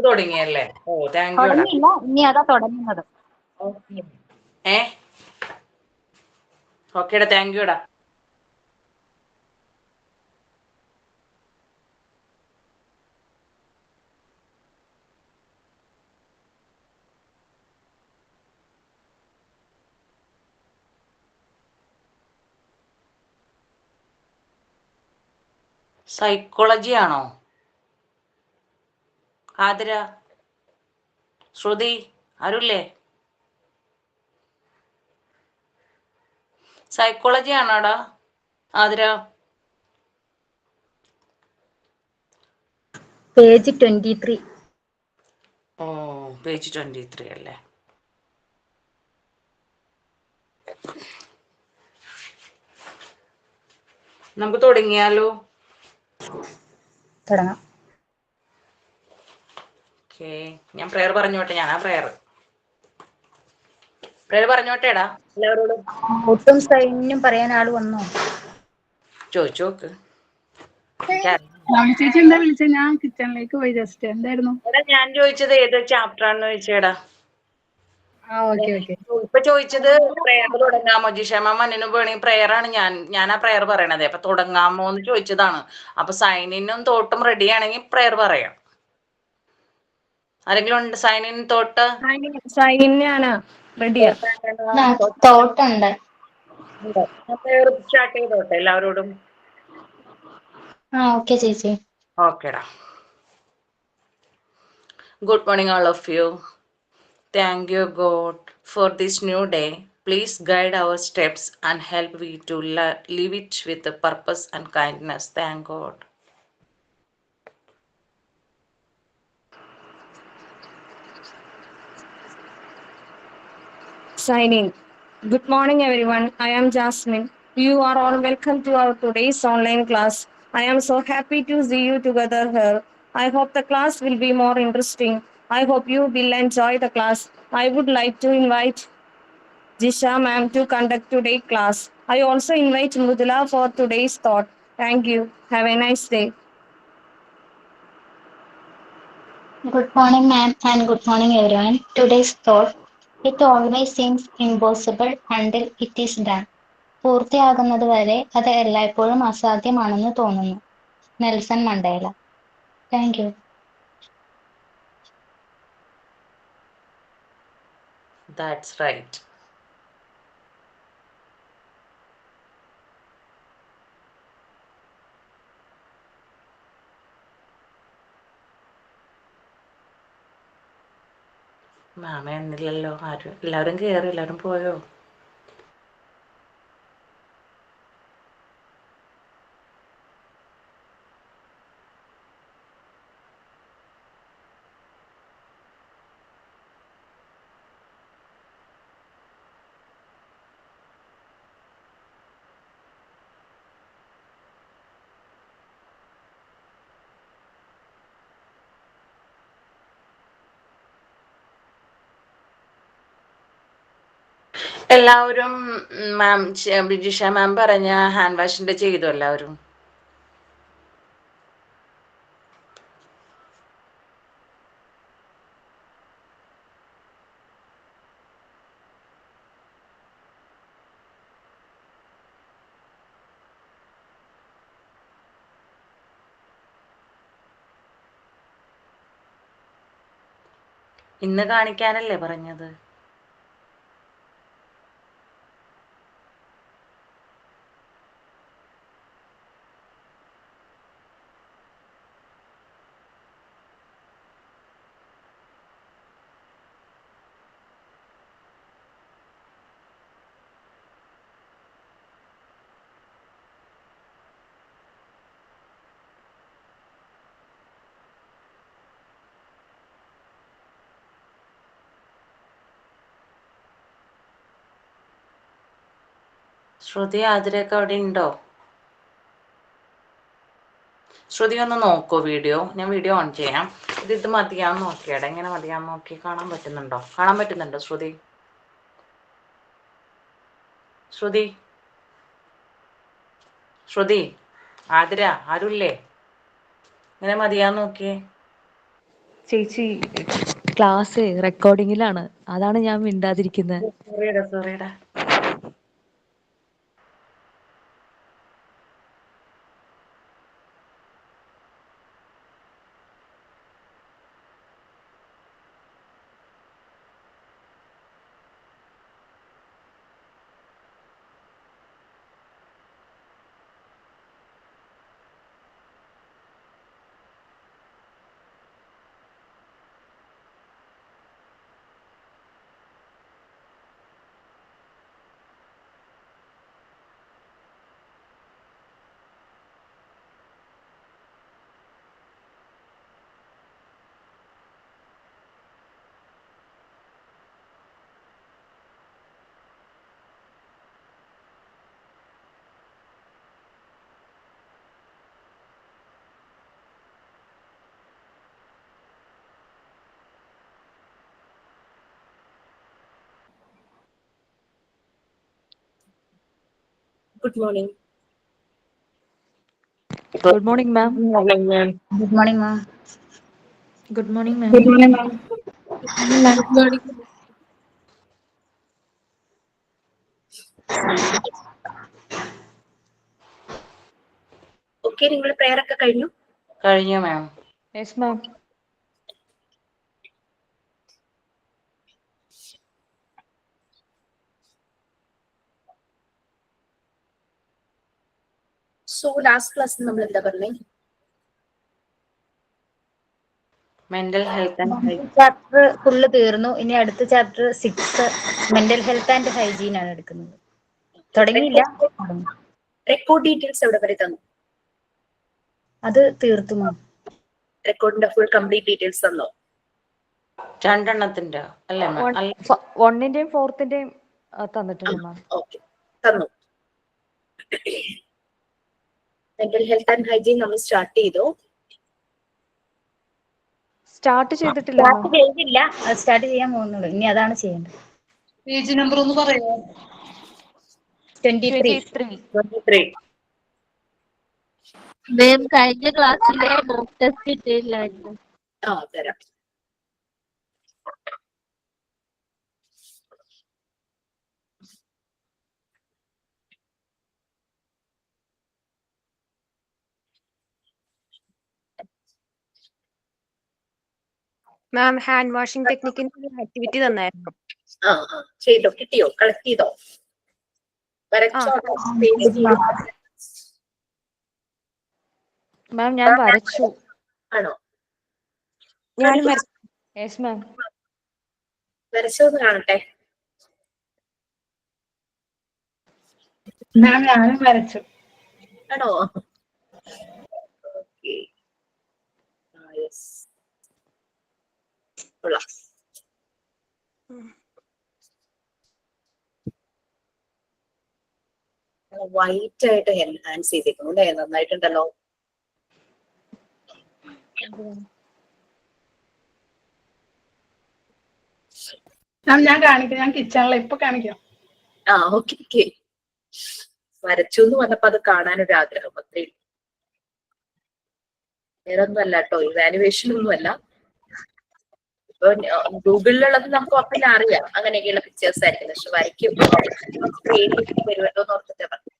തുടങ്ങിയല്ലേ? ഓ thank യുടാ. തുടങ്ങിയില്ല, ഇനി അതാ തുടങ്ങുന്നത്. ഓക്കേടാ, താങ്ക് യുടാ. സൈക്കോളജി ആണോ ആതിര? ശ്രുതി ആരുല്ലേ? സൈക്കോളജി ആണോടാ ആതിര? പേജ് 23. ഓ പേജ് 23 അല്ലേ? നമുക്ക് തുടങ്ങിയാലോ? തുടങ്ങാം. ഓക്കേ, ഞാൻ പ്രയർ പറഞ്ഞോട്ടെ. ഞാനാ പ്രയർ പറഞ്ഞോട്ടേടാ എല്ലാവരോടും. ഒട്ടും സൈന്യം പറയാൻ ആള് വന്നോ? ചോദിച്ചു നോക്ക്. ചേച്ചി എന്താ വിളിച്ചത്? ഞാൻ കിച്ചണിലേക്ക് പോയി. ജസ്റ്റ് എന്തായിരുന്നു? ഞാൻ ചോദിച്ചത് ഏത് ചാപ്റ്റർ ആണെന്ന് ചോദിച്ചേടാ. ഇപ്പൊ ചോദിച്ചത് പ്രയർ തുടങ്ങാമോ? ജിഷാമ മണ്ണിനും വേണമെങ്കിൽ പ്രയർ ആണ്. ഞാനാ പ്രയർ പറയണത്. അപ്പൊ തുടങ്ങാമോ എന്ന് ചോദിച്ചതാണ്. അപ്പൊ സൈനിനും തോട്ടും റെഡി ആണെങ്കിൽ പ്രയർ പറയാം. ആരെങ്കിലും ഉണ്ട് സൈനിൻ തോട്ട്? സൈന്യാണ് റെഡിയാ. തോട്ടുണ്ട്. പ്രയർ സ്റ്റാർട്ട് ചെയ്തോട്ടെ എല്ലാവരോടും. ഓക്കെ ചേച്ചി. ഓക്കേടാ. Good morning, all of you. Thank you, God, for this new day. Please guide our steps and help we to live it with the purpose and kindness. Thank God. Signing. Good morning, everyone. I am Jasmine. You are all welcome to our today's online class. I am so happy to see you together here. I hope the class will be more interesting. I hope you will enjoy the class. I would like to invite Jisha ma'am to conduct today's class. I also invite Mudula for today's thought. Thank you. Have a nice day. Good morning, ma'am, and good morning, everyone. Today's thought: it always seems impossible until it is done. പൂർത്തിയാകുന്നത് വരെ അത് എല്ലായ്പ്പോഴും അസാധ്യമാണെന്ന് തോന്നുന്നു. Nelson Mandela. Thank you. That's right. മാമ എന്നില്ലല്ലോ. ആരും എല്ലാവരും കയറി. എല്ലാവരും പോയോ? എല്ലാവരും മാം ജിഷ മാം പറഞ്ഞ ഹാൻഡ് വാഷിന്റെ ചെയ്തു എല്ലാവരും? ഇന്ന് കാണിക്കാനല്ലേ പറഞ്ഞത്? ശ്രുതി ആതിരയൊക്കെ അവിടെ ഉണ്ടോ? ശ്രുതി ഒന്ന് നോക്കോ വീഡിയോ? ഞാൻ വീഡിയോ ഓൺ ചെയ്യാം. ഇത് മതിയാന്ന് നോക്കിയാടെ. എങ്ങനെ മതിയാന്ന് നോക്കി. കാണാൻ പറ്റുന്നുണ്ടോ? കാണാൻ പറ്റുന്നുണ്ടോ ശ്രുതി? ശ്രുതി ശ്രുതി ആതിര ആരുല്ലേ? ഇങ്ങനെ മതിയാന്ന് നോക്കിയേ. ചേച്ചി ക്ലാസ് റെക്കോർഡിങ്ങിലാണ്, അതാണ് ഞാൻ മിണ്ടാതിരിക്കുന്നത്. സോറിടാ. Good morning. Good morning ma'am. Good morning ma'am. Good morning ma'am. Good morning, ma'am. Good morning. Okay, നിങ്ങളുടെ prayer ഒക്കെ കഴിഞ്ഞു? കഴിഞ്ഞു ma'am. Yes ma'am. So last class നമ്മൾ എന്താ പറഞ്ഞേ? Mental health and chapter full തീർന്നു. ഇനി അടുത്ത chapter 6 mental health and hygiene ആണ് എടുക്കുന്നത്. തുടങ്ങിയില്ല, റെക്കോർഡ് ഡീറ്റെയിൽസ് എവിടെ വരെ തന്നു? അത് തീർത്തു മാം. റെക്കോർഡിന്റെ ഫുൾ കംപ്ലീറ്റ് ഡീറ്റെയിൽസ് തന്നോ? രണ്ടെണ്ണത്തിന്റെ അല്ലേ മാം? അല്ല, 1ന്റെയും 4ന്റെയും തന്നിട്ടുണ്ട് മാം. ഓക്കെ, തന്നു. മെന്റൽ ഹെൽത്ത് ആൻഡ് ഹൈജീൻ നമ്മൾ സ്റ്റാർട്ട് ചെയ്തു. സ്റ്റാർട്ട് ചെയ്തിട്ടില്ല മാം. സ്റ്റാർട്ട് ചെയ്തില്ല, സ്റ്റാർട്ട് ചെയ്യാൻ പോകുന്നുള്ളൂ. ഇനി അതാണ് ചെയ്യേണ്ടത്. പേജ് നമ്പർ ഒന്ന് പറയാമോ? 23. മാം കഴിഞ്ഞ ക്ലാസ്സിലെ മോക്ക് ടെസ്റ്റ് ഇട്ടില്ലായിരുന്നു. തരാം. മാം ഹാൻഡ് വാഷിംഗ് ടെക്നിക്കിന്റെ ആക്ടിവിറ്റി തന്നായിരുന്നു. ചെയ്തോ? കിട്ടിയോ? കളക്ട് ചെയ്തോ? വരച്ചോ? മാം ഞാൻ വരച്ചു. ആണോ? ഞാനും യെസ് മാം. വരച്ചോന്ന് കാണട്ടെ. മാം ഞാനും വരച്ചു. ആണോ? വൈറ്റ് ആയിട്ട് എൻഹാൻസ് ചെയ്തേക്കുന്നു അല്ലേ? നന്നായിട്ടുണ്ടല്ലോ. മാം ഞാൻ കാണിക്കാം, ഞാൻ കിച്ചണിലെ ഇപ്പൊ കാണിക്കാം. ഓക്കെ. വരച്ചു എന്ന് പറഞ്ഞപ്പോ അത് കാണാനൊരു ആഗ്രഹം അത്രേ. വേറെ ഒന്നും അല്ല കേട്ടോ, ഇവാലുവേഷൻ ഒന്നും അല്ല. ഇപ്പൊ ഗൂഗിളിലുള്ളത് നമുക്ക് ഉറപ്പില്ല അറിയാം, അങ്ങനെയൊക്കെയുള്ള പിക്ചേഴ്സ് ആയിരിക്കും. പക്ഷെ വരയ്ക്കുമ്പോൾ ക്രിയേറ്റിവിറ്റി വരുമല്ലോ എന്ന് ഓർത്തിട്ടാ പറഞ്ഞു.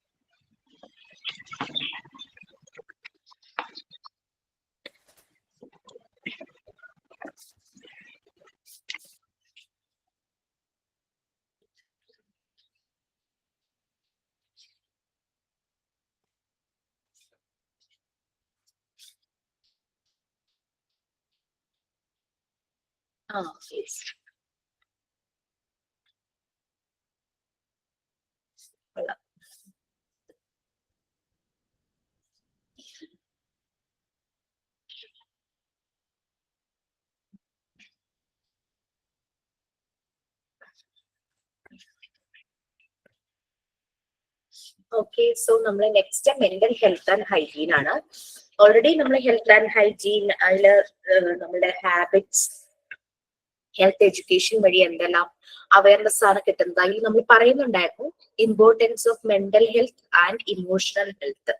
Yes. ഓക്കെ, സോ നമ്മൾ next mental health and hygiene ആണ്. ഓൾറെഡി നമ്മൾ ഹെൽത്ത് ആൻഡ് ഹൈജീൻ അതില് നമ്മുടെ ഹാബിറ്റ്സ്, ഹെൽത്ത് എഡ്യൂക്കേഷൻ വഴി എന്തെല്ലാം അവയർനെസ് ആണ് കിട്ടുന്നത്. അതിൽ നമ്മൾ പറയുന്നുണ്ടായിരുന്നു importance of mental health and emotional health.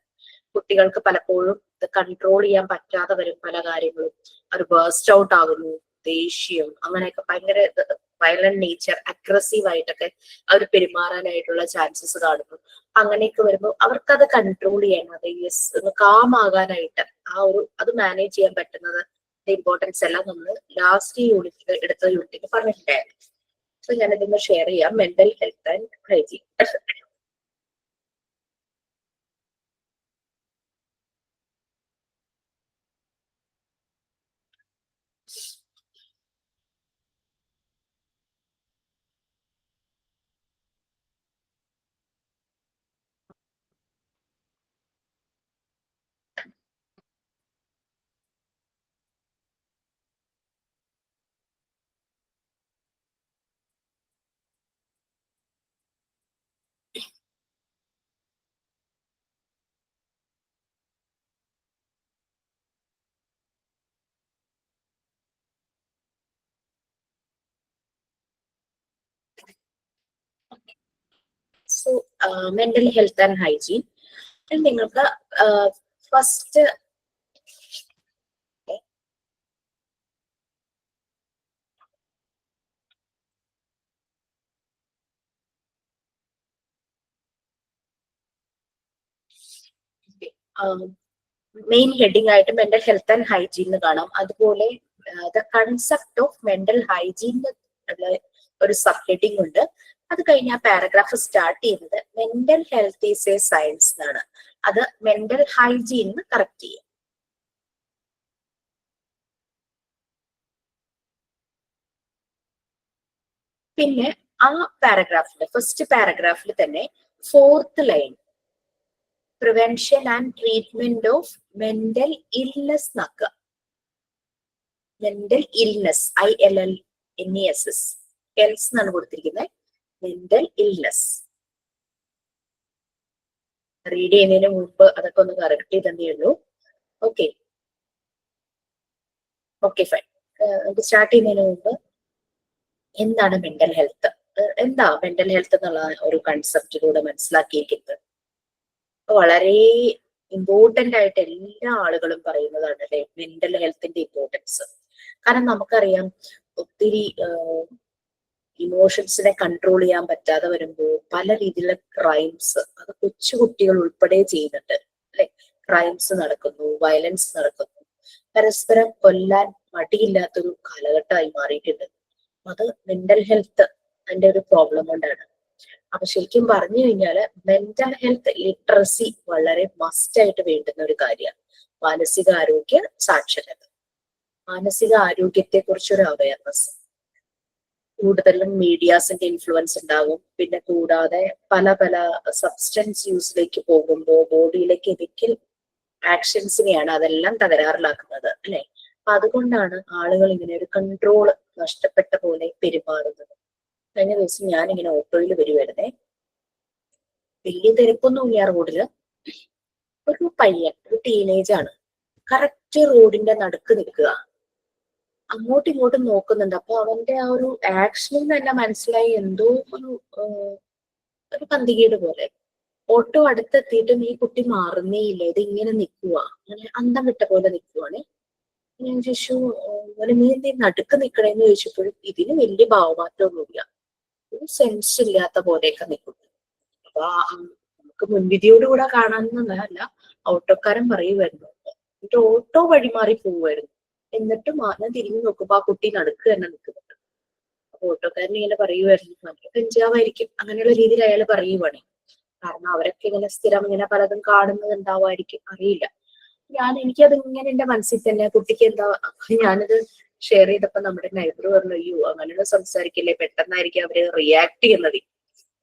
കുട്ടികൾക്ക് പലപ്പോഴും ഇത് കൺട്രോൾ ചെയ്യാൻ പറ്റാതെ വരും പല കാര്യങ്ങളും. ഒരു ബേസ്റ്റ് ഔട്ട് ആകുന്നു, ദേഷ്യം, അങ്ങനെയൊക്കെ ഭയങ്കര വയലന്റ് നേച്ചർ, അഗ്രസീവ് ആയിട്ടൊക്കെ അവർ പെരുമാറാനായിട്ടുള്ള ചാൻസസ് കാണുന്നു. അങ്ങനെയൊക്കെ വരുമ്പോൾ അവർക്കത് കൺട്രോൾ ചെയ്യാൻ, അത് യെസ് കാം ആകാനായിട്ട് അത് മാനേജ് ചെയ്യാൻ പറ്റുന്നത് ഇമ്പോർട്ടൻസ് എല്ലാം നമ്മൾ ലാസ്റ്റ് യൂണിറ്റിൽ എടുത്ത യൂണിറ്റിൽ പറഞ്ഞിട്ടുണ്ടായിരുന്നു. സോ ഞാനിതൊന്ന് ഷെയർ ചെയ്യാം. Mental health and hygiene. So mental health and hygiene നിങ്ങൾക്ക് ഫസ്റ്റ് മെയിൻ ഹെഡിങ് ആയിട്ട് മെന്റൽ ഹെൽത്ത് ആൻഡ് ഹൈജീൻ എന്ന് കാണാം. അതുപോലെ the concept of mental hygiene ഒരു സബ് ഹെഡിങ് ഉണ്ട്. അത് കഴിഞ്ഞ് ആ പാരഗ്രാഫ് സ്റ്റാർട്ട് ചെയ്യുന്നത് mental health is A science എന്നാണ്. അത് മെന്റൽ ഹൈജീൻ കറക്റ്റ് ചെയ്യും. പിന്നെ ആ പാരഗ്രാഫില് ഫസ്റ്റ് പാരഗ്രാഫിൽ തന്നെ 4th line prevention and treatment of mental illness എന്നാക്കുക. മെന്റൽ ഇൽനെസ്, ILLNESS, എൽസ് എന്നാണ് കൊടുത്തിരിക്കുന്നത്. മെന്റൽ ഇൽനെസ് റീഡ് ചെയ്യുന്നതിന് മുമ്പ് അതൊക്കെ ഒന്ന് കറക്റ്റ് ചെയ്തേ ഉള്ളൂ. Okay fine. സ്റ്റാർട്ട് ചെയ്യുന്നതിന് മുമ്പ് എന്താണ് മെന്റൽ ഹെൽത്ത്, എന്താ മെന്റൽ ഹെൽത്ത് എന്നുള്ള ഒരു കൺസെപ്റ്റിലൂടെ മനസ്സിലാക്കിയിരിക്കുന്നത് വളരെ ഇമ്പോർട്ടന്റ് ആയിട്ട് എല്ലാ ആളുകളും പറയുന്നതാണ് അല്ലെ മെന്റൽ ഹെൽത്തിന്റെ ഇമ്പോർട്ടൻസ്. കാരണം നമുക്കറിയാം ഒത്തിരി ഇമോഷൻസിനെ കൺട്രോൾ ചെയ്യാൻ പറ്റാതെ വരുമ്പോൾ പല രീതിയിലുള്ള ക്രൈംസ്, അത് കൊച്ചുകുട്ടികൾ ഉൾപ്പെടെ ചെയ്യുന്നുണ്ട് അല്ലെ. ക്രൈംസ് നടക്കുന്നു, വയലൻസ് നടക്കുന്നു, പരസ്പരം കൊല്ലാൻ മടിയില്ലാത്തൊരു കാലഘട്ടമായി മാറിയിട്ടുണ്ട്. അത് മെന്റൽ ഹെൽത്ത് അതിന്റെ ഒരു പ്രോബ്ലം കൊണ്ടാണ്. അപ്പൊ ശരിക്കും പറഞ്ഞു കഴിഞ്ഞാല് മെന്റൽ ഹെൽത്ത് ലിറ്ററസി വളരെ മസ്റ്റ് ആയിട്ട് വേണ്ടുന്ന ഒരു കാര്യമാണ്. മാനസികാരോഗ്യ സാക്ഷരത, മാനസിക ആരോഗ്യത്തെ കുറിച്ചൊരു അവയർനെസ്. കൂടുതലും മീഡിയാസിന്റെ ഇൻഫ്ലുവൻസ് ഉണ്ടാകും. പിന്നെ കൂടാതെ പല പല സബ്സ്റ്റൻസ് യൂസിലേക്ക് പോകുമ്പോൾ ബോഡിയിലെ കെമിക്കൽ ആക്ഷൻസിനെയാണ് അതെല്ലാം തകരാറിലാക്കുന്നത് അല്ലെ. അപ്പൊ അതുകൊണ്ടാണ് ആളുകൾ ഇങ്ങനെ ഒരു കൺട്രോൾ നഷ്ടപ്പെട്ട പോലെ പെരുമാറുന്നത്. കഴിഞ്ഞ ദിവസം ഞാനിങ്ങനെ ഓട്ടോയിൽ വരുവായിരുന്നേ, വലിയ തിരക്കൊന്നുമില്ല റോഡില്. ഒരു പയ്യൻ, ഒരു ടീനേജ് ആണ്, കറക്റ്റ് റോഡിന്റെ നടുക്ക് നിൽക്കുക, അങ്ങോട്ടും ഇങ്ങോട്ടും നോക്കുന്നുണ്ട്. അപ്പൊ അവന്റെ ആ ഒരു ആക്ഷനിൽ തന്നെ മനസ്സിലായി എന്തോ ഒരു പന്തികേട് പോലെ. ഓട്ടോ അടുത്തെത്തിയിട്ടും ഈ കുട്ടി മാറുന്നേ ഇല്ല, ഇത് ഇങ്ങനെ നിൽക്കുക, അങ്ങനെ അന്തം വിട്ട പോലെ നിൽക്കുവാണ്. ഞാൻ ചോദിച്ചു, നീ എന്തേ നടുക്ക് നിക്കണേന്ന് ചോദിച്ചപ്പോഴും ഇതിന് വലിയ ഭാവമാറ്റമൊന്നുമില്ല, ഒരു സെൻസ് ഇല്ലാത്ത പോലെയൊക്കെ നിൽക്കുന്നു. അപ്പൊ നമുക്ക് മുൻവിധിയോടുകൂടെ കാണാവുന്നതല്ല, ഓട്ടോക്കാരൻ പറയുമായിരുന്നു. എന്നിട്ട് ഓട്ടോ വഴിമാറി പോവുമായിരുന്നു. എന്നിട്ട് ഞാൻ തിരിഞ്ഞു നോക്കുമ്പോ ആ കുട്ടി നടുക്ക് തന്നെ നിൽക്കുന്നുണ്ട്. അപ്പൊ ഓട്ടോക്കാരൻ ഇങ്ങനെ പറയുമായിരുന്നു, നല്ല കഞ്ചാവായിരിക്കും, അങ്ങനെയുള്ള രീതിയിൽ അയാൾ പറയുവാണേ. കാരണം അവരൊക്കെ ഇങ്ങനെ സ്ഥിരം ഇങ്ങനെ പലതും കാണുന്നത് ഉണ്ടാവുമായിരിക്കും, അറിയില്ല. എനിക്കത് ഇങ്ങനെ എന്റെ മനസ്സിൽ തന്നെ കുട്ടിക്ക് എന്താ, ഞാനത് ഷെയർ ചെയ്തപ്പോ നമ്മുടെ നൈബർ പറഞ്ഞു, അയ്യോ അങ്ങനെയുള്ള സംസാരിക്കില്ലേ, പെട്ടെന്നായിരിക്കും അവര് റിയാക്ട് ചെയ്യുന്നത്.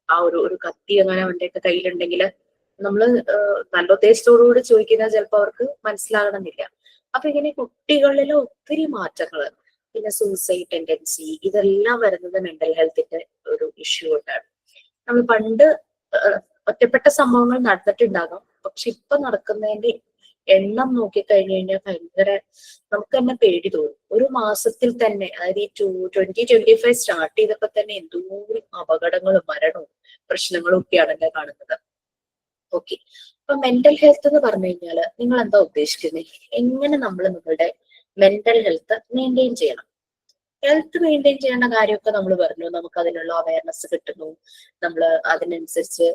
ആ ഒരു കത്തി അങ്ങനെ അവന്റെയൊക്കെ കയ്യിലുണ്ടെങ്കിൽ നമ്മള് നല്ല ഉദ്ദേശത്തോടുകൂടി ചോദിക്കുന്നത് ചിലപ്പോൾ അവർക്ക് മനസ്സിലാകണമെന്നില്ല. അപ്പൊ ഇങ്ങനെ കുട്ടികളിൽ ഒത്തിരി മാറ്റങ്ങള്, പിന്നെ സൂസൈഡ് ടെൻഡൻസി, ഇതെല്ലാം വരുന്നത് മെന്റൽ ഹെൽത്തിന്റെ ഒരു ഇഷ്യൂ കൊണ്ടാണ്. നമ്മൾ പണ്ട് ഒറ്റപ്പെട്ട സംഭവങ്ങൾ നടന്നിട്ടുണ്ടാകാം, പക്ഷെ ഇപ്പൊ നടക്കുന്നതിന്റെ എണ്ണം നോക്കിക്കഴിഞ്ഞു കഴിഞ്ഞാൽ ഭയങ്കര, നമുക്ക് തന്നെ പേടി തോന്നും. ഒരു മാസത്തിൽ തന്നെ, അതായത് ഈ 2025 സ്റ്റാർട്ട് ചെയ്തപ്പോ തന്നെ എന്തോരം അപകടങ്ങളും മരണവും പ്രശ്നങ്ങളും ഒക്കെയാണല്ലോ കാണുന്നത്. ഓക്കെ, അപ്പൊ മെന്റൽ ഹെൽത്ത് എന്ന് പറഞ്ഞു കഴിഞ്ഞാല് നിങ്ങൾ എന്താ ഉദ്ദേശിക്കുന്നത്? എങ്ങനെ നമ്മൾ നിങ്ങളുടെ മെന്റൽ ഹെൽത്ത് മെയിൻറ്റെയിൻ ചെയ്യണം. ഹെൽത്ത് മെയിൻറ്റെയിൻ ചെയ്യേണ്ട കാര്യമൊക്കെ നമ്മൾ പറഞ്ഞു. നമുക്ക് അതിനുള്ള അവയർനെസ് കിട്ടുന്നു. നമ്മൾ അതിനനുസരിച്ച്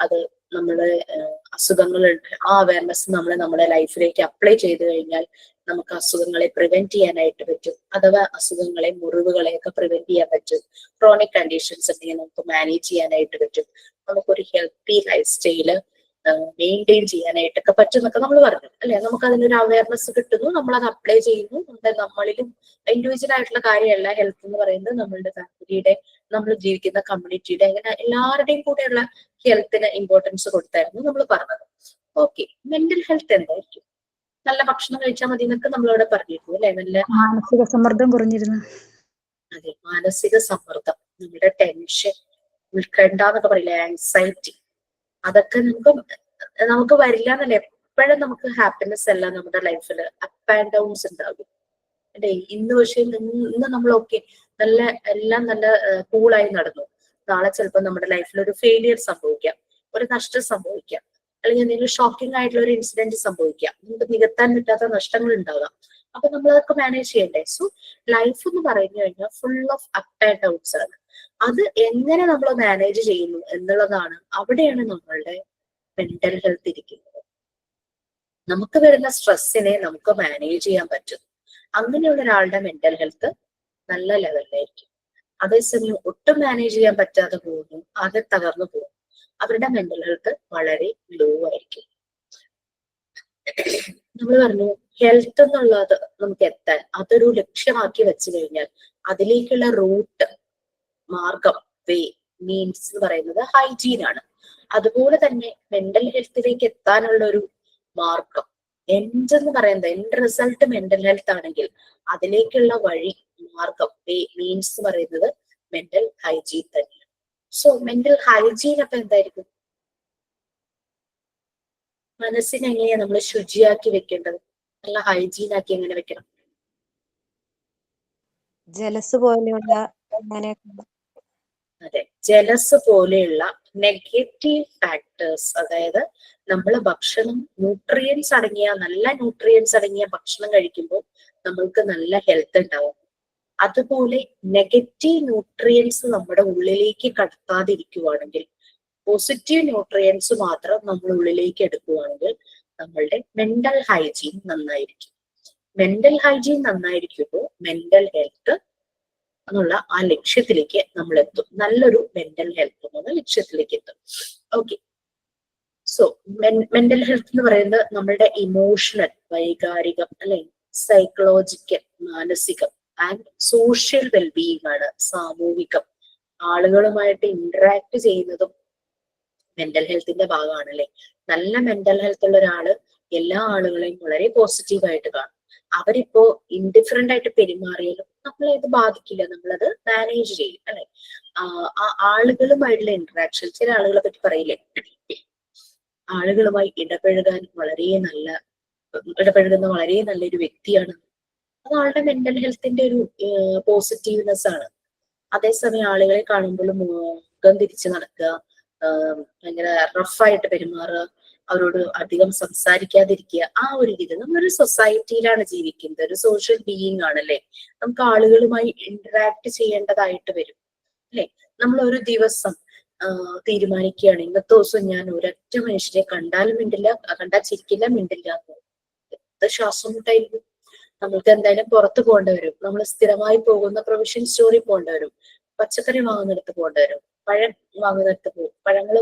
അത് നമ്മള് അസുഖങ്ങളുണ്ട്, ആ അവയർനെസ് നമ്മൾ നമ്മുടെ ലൈഫിലേക്ക് അപ്ലൈ ചെയ്ത് കഴിഞ്ഞാൽ നമുക്ക് അസുഖങ്ങളെ പ്രിവെന്റ് ചെയ്യാനായിട്ട് പറ്റും. അഥവാ അസുഖങ്ങളെ, മുറിവുകളെയൊക്കെ പ്രിവെന്റ് ചെയ്യാൻ പറ്റും. ക്രോണിക് കണ്ടീഷൻസ് ഉണ്ടെങ്കിൽ നമുക്ക് മാനേജ് ചെയ്യാനായിട്ട് പറ്റും. നമുക്കൊരു ഹെൽത്തി ലൈഫ് സ്റ്റൈല് മെയിൻറ്റെയിൻ ചെയ്യാനായിട്ടൊക്കെ പറ്റും എന്നൊക്കെ നമ്മൾ പറഞ്ഞു അല്ലെ. നമുക്ക് അതിനൊരു അവയർനെസ് കിട്ടുന്നു, നമ്മൾ അത് അപ്ലൈ ചെയ്യുന്നു. നമ്മളിലും ഇൻഡിവിജ്വൽ ആയിട്ടുള്ള കാര്യമല്ല ഹെൽത്ത് എന്ന് പറയുന്നത്. നമ്മളുടെ ഫാമിലിയുടെ, നമ്മൾ ജീവിക്കുന്ന കമ്മ്യൂണിറ്റിയുടെ, അങ്ങനെ എല്ലാവരുടെയും കൂടെയുള്ള ഹെൽത്തിന് ഇമ്പോർട്ടൻസ് കൊടുത്തായിരുന്നു നമ്മൾ പറഞ്ഞത്. ഓക്കെ, മെന്റൽ ഹെൽത്ത് എന്തായിരിക്കും? നല്ല ഭക്ഷണം കഴിച്ചാൽ മതി എന്നൊക്കെ നമ്മളവിടെ പറഞ്ഞിരുന്നു അല്ലെ. നല്ല മാനസിക സമ്മർദ്ദം കുറഞ്ഞിരുന്നു. അതെ, മാനസിക സമ്മർദ്ദം, നമ്മുടെ ടെൻഷൻ, ഉത്കണ്ഠ എന്നൊക്കെ പറയില്ലേ, ആൻസൈറ്റി, അതൊക്കെ നമുക്ക് വരില്ല എന്നല്ല. എപ്പോഴും നമുക്ക് ഹാപ്പിനെസ് അല്ല നമ്മുടെ ലൈഫിൽ, അപ്പ് ആൻഡ് ഡൗൺസ് ഉണ്ടാകും അല്ലെ. ഇന്ന് പക്ഷേ ഇന്ന് നമ്മൾ ഓക്കെ, എല്ലാം നല്ല കൂളായി നടന്നു. നാളെ ചിലപ്പോൾ നമ്മുടെ ലൈഫിൽ ഒരു ഫെയിലിയർ സംഭവിക്കാം, ഒരു നഷ്ടം സംഭവിക്കാം, അല്ലെങ്കിൽ എന്തെങ്കിലും ഷോക്കിംഗ് ആയിട്ടുള്ള ഒരു ഇൻസിഡന്റ് സംഭവിക്കാം. നമുക്ക് നികത്താൻ പറ്റാത്ത നഷ്ടങ്ങൾ ഉണ്ടാകാം. അപ്പൊ നമ്മൾ അതൊക്കെ മാനേജ് ചെയ്യണ്ടേ. സോ ലൈഫ് എന്ന് പറഞ്ഞു കഴിഞ്ഞാൽ full of up and downs ആണ്. അത് എങ്ങനെ നമ്മൾ മാനേജ് ചെയ്യുന്നു എന്നുള്ളതാണ്, അവിടെയാണ് നമ്മളുടെ മെന്റൽ ഹെൽത്ത് ഇരിക്കുന്നത്. നമുക്ക് വരുന്ന സ്ട്രെസ്സിനെ നമുക്ക് മാനേജ് ചെയ്യാൻ പറ്റും. അങ്ങനെയുള്ള ഒരാളുടെ മെന്റൽ ഹെൽത്ത് നല്ല ലെവലിലായിരിക്കും. അതേസമയം ഒട്ടും മാനേജ് ചെയ്യാൻ പറ്റാതെ പോകുന്നു, അത് തകർന്നു പോകും, അവരുടെ മെന്റൽ ഹെൽത്ത് വളരെ ലോ ആയിരിക്കും. നമ്മൾ പറഞ്ഞു ഹെൽത്ത് എന്നുള്ളത് നമുക്ക് എത്താൻ, അതൊരു ലക്ഷ്യമാക്കി വെച്ചു കഴിഞ്ഞാൽ അതിലേക്കുള്ള റൂട്ട്, മാർഗം, വേ, മീൻസ് എന്ന് പറയുന്നത് ഹൈജീൻ ആണ്. അതുപോലെ തന്നെ മെന്റൽ ഹെൽത്തിലേക്ക് എത്താനുള്ള ഒരു മാർഗം, എൻഡ് എന്ന് പറയുന്നത്, എൻഡ് റിസൾട്ട് മെന്റൽ ഹെൽത്ത് ആണെങ്കിൽ അതിലേക്കുള്ള വഴി, മാർഗം, വേ, മീൻസ് എന്ന് പറയുന്നത് മെന്റൽ ഹൈജീൻ തന്നെയാണ്. സോ മെന്റൽ ഹൈജീൻ അപ്പൊ എന്തായിരിക്കും? മനസ്സിനെ എങ്ങനെയാ നമ്മൾ ശുചിയാക്കി വെക്കേണ്ടത്? നല്ല ഹൈജീൻ ആക്കി എങ്ങനെ വെക്കണം? ജലസ് പോലെയുള്ള അതെ, ജലസ് പോലെയുള്ള നെഗറ്റീവ് ഫാക്ടേഴ്സ്, അതായത് നമ്മൾ ഭക്ഷണം, ന്യൂട്രിയൻസ് അടങ്ങിയ, നല്ല ന്യൂട്രിയൻസ് അടങ്ങിയ ഭക്ഷണം കഴിക്കുമ്പോൾ നമ്മൾക്ക് നല്ല ഹെൽത്ത് ഉണ്ടാവും. അതുപോലെ നെഗറ്റീവ് ന്യൂട്രിയൻസ് നമ്മുടെ ഉള്ളിലേക്ക് കടത്താതിരിക്കുവാണെങ്കിൽ, പോസിറ്റീവ് ന്യൂട്രിയൻസ് മാത്രം നമ്മൾ ഉള്ളിലേക്ക് എടുക്കുവാണെങ്കിൽ നമ്മളുടെ മെന്റൽ ഹൈജീൻ നന്നായിരിക്കും. മെന്റൽ ഹൈജീൻ നന്നായിരിക്കുമ്പോൾ മെന്റൽ ഹെൽത്ത് എന്നുള്ള ആ ലക്ഷ്യത്തിലേക്ക് നമ്മൾ എത്തും. നല്ലൊരു മെന്റൽ ഹെൽത്ത് എന്നുള്ള ലക്ഷ്യത്തിലേക്ക് എത്തും. ഓക്കെ, സോ മെന്റൽ ഹെൽത്ത് എന്ന് പറയുന്നത് നമ്മളുടെ ഇമോഷണൽ, വൈകാരികം അല്ലെ, സൈക്കോളജിക്കൽ, മാനസികം ആൻഡ് സോഷ്യൽ വെൽബീയിങ് ആണ്. സാമൂഹികം, ആളുകളുമായിട്ട് ഇന്ററാക്ട് ചെയ്യുന്നതും മെന്റൽ ഹെൽത്തിന്റെ ഭാഗമാണ് അല്ലെ. നല്ല മെന്റൽ ഹെൽത്ത് ഉള്ള ഒരാള് എല്ലാ ആളുകളെയും വളരെ പോസിറ്റീവായിട്ട് കാണും. അവരിപ്പോ ഇൻഡിഫറന്റ് ആയിട്ട് പെരുമാറിയാലും നമ്മളെ ഇത് ബാധിക്കില്ല, നമ്മളത് മാനേജ് ചെയ്യും അല്ലെ. ആളുകളുമായിട്ടുള്ള ഇന്ററാക്ഷൻ, ചില ആളുകളെ പറ്റി പറയില്ലേ, ആളുകളുമായി ഇടപഴകുന്ന വളരെ നല്ലൊരു വ്യക്തിയാണ്. അത് ആളുടെ മെന്റൽ ഹെൽത്തിന്റെ ഒരു പോസിറ്റീവ്നെസ് ആണ്. അതേസമയം ആളുകളെ കാണുമ്പോൾ മുഖം തിരിച്ചു നടക്കുക, ഭയങ്കര റഫായിട്ട് പെരുമാറുക, അവരോട് അധികം സംസാരിക്കാതിരിക്കുക, ആ ഒരു രീതി. നമ്മളൊരു സൊസൈറ്റിയിലാണ് ജീവിക്കുന്നത്, ഒരു സോഷ്യൽ ബീയിങ് ആണല്ലേ. നമുക്ക് ആളുകളുമായി ഇന്ററാക്ട് ചെയ്യേണ്ടതായിട്ട് വരും അല്ലെ. നമ്മൾ ഒരു ദിവസം തീരുമാനിക്കുകയാണ്, ഇന്നത്തെ ദിവസം ഞാൻ ഒരൊറ്റ മനുഷ്യരെ കണ്ടാലും മിണ്ടില്ല, കണ്ടാൽ ചിരിക്കില്ല, മിണ്ടില്ല. എത്ര ശ്വാസം മുട്ടായിരിക്കും. നമ്മൾക്ക് എന്തായാലും പുറത്ത് പോകേണ്ടി വരും, നമ്മൾ സ്ഥിരമായി പോകുന്ന പ്രൊവിഷൻ സ്റ്റോറിൽ പോകേണ്ടി വരും, പച്ചക്കറി വാങ്ങുന്നിടത്ത് പോകേണ്ടി വരും, പഴങ്ങൾ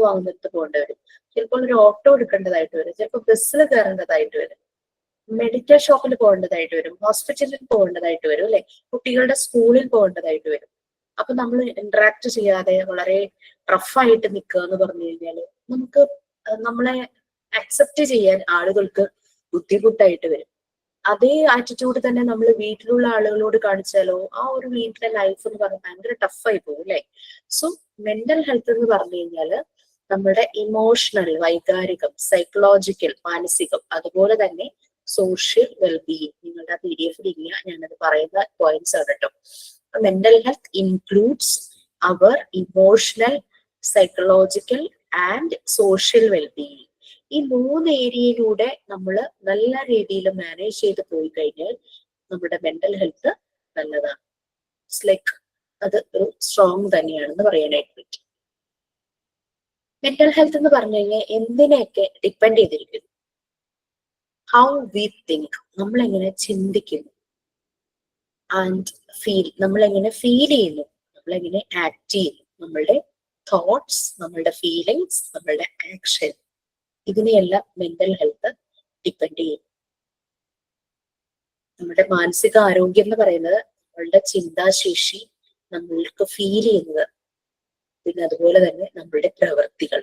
വാങ്ങുന്നിടത്ത് പോകേണ്ടി വരും, ചിലപ്പോൾ ഒരു ഓട്ടോ എടുക്കേണ്ടതായിട്ട് വരും, ചിലപ്പോൾ ബസ്സിൽ കയറേണ്ടതായിട്ട് വരും, മെഡിക്കൽ ഷോപ്പിൽ പോകേണ്ടതായിട്ട് വരും, ഹോസ്പിറ്റലിൽ പോകേണ്ടതായിട്ട് വരും അല്ലെ, കുട്ടികളുടെ സ്കൂളിൽ പോകേണ്ടതായിട്ട് വരും. അപ്പൊ നമ്മൾ ഇന്ററാക്ട് ചെയ്യാതെ വളരെ റഫായിട്ട് നിൽക്കുക എന്ന് പറഞ്ഞു കഴിഞ്ഞാൽ നമുക്ക് നമ്മളെ അക്സെപ്റ്റ് ചെയ്യാൻ ആളുകൾക്ക് ബുദ്ധിമുട്ടായിട്ട് വരും. അതേ ആറ്റിറ്റ്യൂഡ് തന്നെ നമ്മൾ വീട്ടിലുള്ള ആളുകളോട് കാണിച്ചാലോ ആ ഒരു വീട്ടിലെ ലൈഫ് എന്ന് പറഞ്ഞാൽ ഭയങ്കര ടഫായി പോകും അല്ലെ. സോ മെന്റൽ ഹെൽത്ത് എന്ന് പറഞ്ഞു കഴിഞ്ഞാല് നമ്മുടെ ഇമോഷണൽ, വൈകാരികം, സൈക്കോളജിക്കൽ, മാനസികം, അതുപോലെ തന്നെ സോഷ്യൽ വെൽബീയിങ്. നിങ്ങളുടെ PDF ഇല്ല, ഞാനത് പറയുന്ന പോയിന്റ്സ് ആണ് കേട്ടോ. Mental health includes our emotional, psychological and social wellbeing. ഈ 3 ഏരിയയിലൂടെ നമ്മൾ നല്ല രീതിയിൽ മാനേജ് ചെയ്ത് പോയി കഴിഞ്ഞാൽ നമ്മുടെ മെന്റൽ ഹെൽത്ത് നല്ലതാണ്. ഇറ്റ്സ് ലൈക്ക് അത് ഒരു സ്ട്രോങ് തന്നെയാണെന്ന് പറയാനായിട്ട് പറ്റും. മെന്റൽ ഹെൽത്ത് എന്ന് പറഞ്ഞു കഴിഞ്ഞാൽ എന്തിനെയൊക്കെ ഡിപ്പെൻഡ് ചെയ്തിരിക്കുന്നു? ഹൗ വി തിങ്ക്, നമ്മൾ എങ്ങനെ ചിന്തിക്കുന്നു, ആൻഡ് ഫീൽ, നമ്മൾ എങ്ങനെ ഫീൽ ചെയ്യുന്നു, നമ്മൾ എങ്ങനെ ആക്ട് ചെയ്യുന്നു, നമ്മളുടെ തോട്ട്സ്, നമ്മളുടെ ഫീലിങ്സ്, നമ്മളുടെ ആക്ഷൻ, ഇതിനെയെല്ലാം മെന്റൽ ഹെൽത്ത് ഡിപ്പെൻഡ് ചെയ്യും. നമ്മുടെ മാനസിക ആരോഗ്യം എന്ന് പറയുന്നത് നമ്മളുടെ ചിന്താശേഷി, നമ്മൾക്ക് ഫീൽ ചെയ്യുന്നത്, പിന്നെ അതുപോലെ തന്നെ നമ്മളുടെ പ്രവൃത്തികൾ,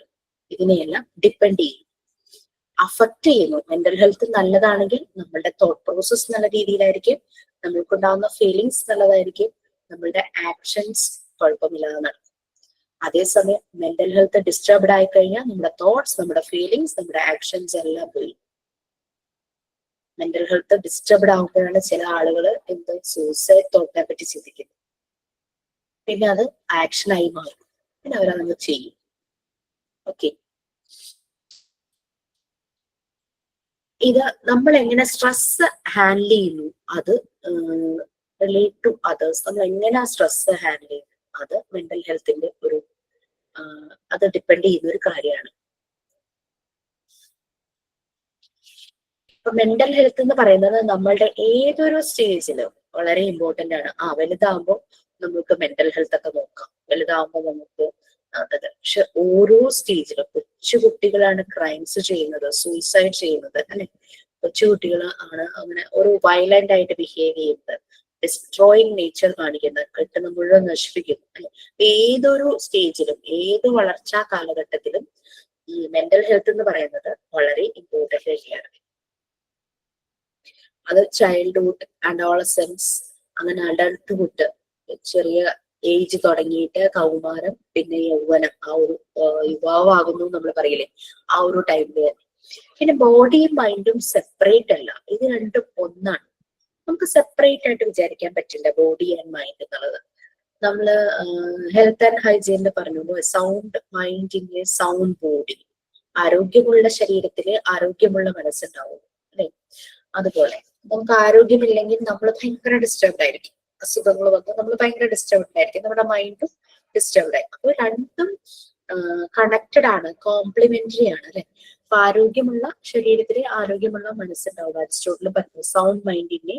ഇതിനെയെല്ലാം ഡിപ്പെൻഡ് ചെയ്യും, അഫക്റ്റ് ചെയ്യുന്നു. മെന്റൽ ഹെൽത്ത് നല്ലതാണെങ്കിൽ നമ്മളുടെ തോട്ട് പ്രോസസ് നല്ല രീതിയിലായിരിക്കും, നമ്മൾക്കുണ്ടാകുന്ന ഫീലിങ്സ് നല്ലതായിരിക്കും, നമ്മളുടെ ആക്ഷൻസ് കുഴപ്പമില്ലാതെ നടക്കും. അതേസമയം മെന്റൽ ഹെൽത്ത് ഡിസ്റ്റർബ്ഡ് ആയി കഴിഞ്ഞാൽ നമ്മുടെ തോട്ട്സ്, നമ്മുടെ ഫീലിങ്സ്, നമ്മുടെ ആക്ഷൻസ് എല്ലാം പോയി. മെന്റൽ ഹെൽത്ത് ഡിസ്റ്റർബ്ഡ് ആകുമ്പോഴാണ് ചില ആളുകൾ സൂസൈഡ് തോട്ടിനെ പറ്റി ചിന്തിക്കുന്നത്. പിന്നെ അത് ആക്ഷനായി മാറും, പിന്നെ അവരത് ചെയ്യും. ഓക്കെ, ഇത് നമ്മൾ എങ്ങനെ സ്ട്രെസ് ഹാൻഡിൽ ചെയ്യുന്നു, അത് റിലേറ്റ് ടു അതേഴ്സ്. നമ്മൾ എങ്ങനെ സ്ട്രെസ് ഹാൻഡിൽ ചെയ്യുന്നു, അത് മെന്റൽ ഹെൽത്തിന്റെ ഒരു അത് ഡിപ്പെൻഡ് ചെയ്യുന്ന ഒരു കാര്യമാണ്. ഇപ്പൊ മെന്റൽ ഹെൽത്ത് എന്ന് പറയുന്നത് നമ്മളുടെ ഏതൊരു സ്റ്റേജിലും വളരെ ഇമ്പോർട്ടന്റ് ആണ്. വലുതാകുമ്പോൾ നമുക്ക് മെന്റൽ ഹെൽത്ത് ഒക്കെ നോക്കാം, വലുതാകുമ്പോൾ നമുക്ക് അതെ. പക്ഷെ ഓരോ സ്റ്റേജിലും കൊച്ചു കുട്ടികളാണ് ക്രൈംസ് ചെയ്യുന്നത്, സൂയിസൈഡ് ചെയ്യുന്നത്, അല്ലെ? കൊച്ചു കുട്ടികൾ ആണ് അങ്ങനെ ഒരു വയലന്റ് ആയിട്ട് ബിഹേവ് ചെയ്യുന്നത്, ഡിസ്ട്രോയിങ് നേച്ചർ കാണിക്കുന്നത്, കെട്ടുന്ന മുഴുവൻ നശിപ്പിക്കുന്നു, അല്ലെ? ഏതൊരു സ്റ്റേജിലും ഏത് വളർച്ചാ കാലഘട്ടത്തിലും ഈ മെന്റൽ ഹെൽത്ത് എന്ന് പറയുന്നത് വളരെ ഇമ്പോർട്ടന്റ് തന്നെയാണ്. അത് ചൈൽഡ്ഹുഡ്, അഡോളസെൻസ്, അങ്ങനെ അഡൾട്ട്ഹുഡ്, ചെറിയ ഏജ് തുടങ്ങിയിട്ട് കൗമാരം, പിന്നെ യൗവനം, ആ ഒരു യുവാവാകുന്നു നമ്മൾ പറയില്ലേ, ആ ഒരു ടൈമില്. പിന്നെ ബോഡിയും മൈൻഡും സെപ്പറേറ്റ് അല്ല, ഇത് രണ്ടും ഒന്നാണ്. നമുക്ക് സെപ്പറേറ്റ് ആയിട്ട് വിചാരിക്കാൻ പറ്റില്ല ബോഡി ആൻഡ് മൈൻഡ് എന്നുള്ളത്. നമ്മള് ഹെൽത്ത് ആൻഡ് ഹൈജീനിൽ പറഞ്ഞു, sound mind in A sound body. ആരോഗ്യമുള്ള ശരീരത്തില് ആരോഗ്യമുള്ള മനസ്സുണ്ടാവും, അല്ലെ? അതുപോലെ നമുക്ക് ആരോഗ്യമില്ലെങ്കിൽ നമ്മൾ ഭയങ്കര ഡിസ്റ്റർബ്ഡ് ആയിരിക്കും, അസുഖങ്ങൾ വന്ന് നമ്മൾ ഭയങ്കര ഡിസ്റ്റർബ്ഡ് ആയിരിക്കും, നമ്മുടെ മൈൻഡും ഡിസ്റ്റർബ്ഡ് ആയിരിക്കും. അപ്പോൾ രണ്ടും കണക്റ്റഡ് ആണ്, കോംപ്ലിമെന്ററി ആണ്, അല്ലെ? അപ്പൊ ആരോഗ്യമുള്ള ശരീരത്തില് ആരോഗ്യമുള്ള മനസ്സുണ്ടാവും. അരിസ്റ്റോട്ടിൽ പറഞ്ഞു സൗണ്ട് മൈൻഡിന്റെ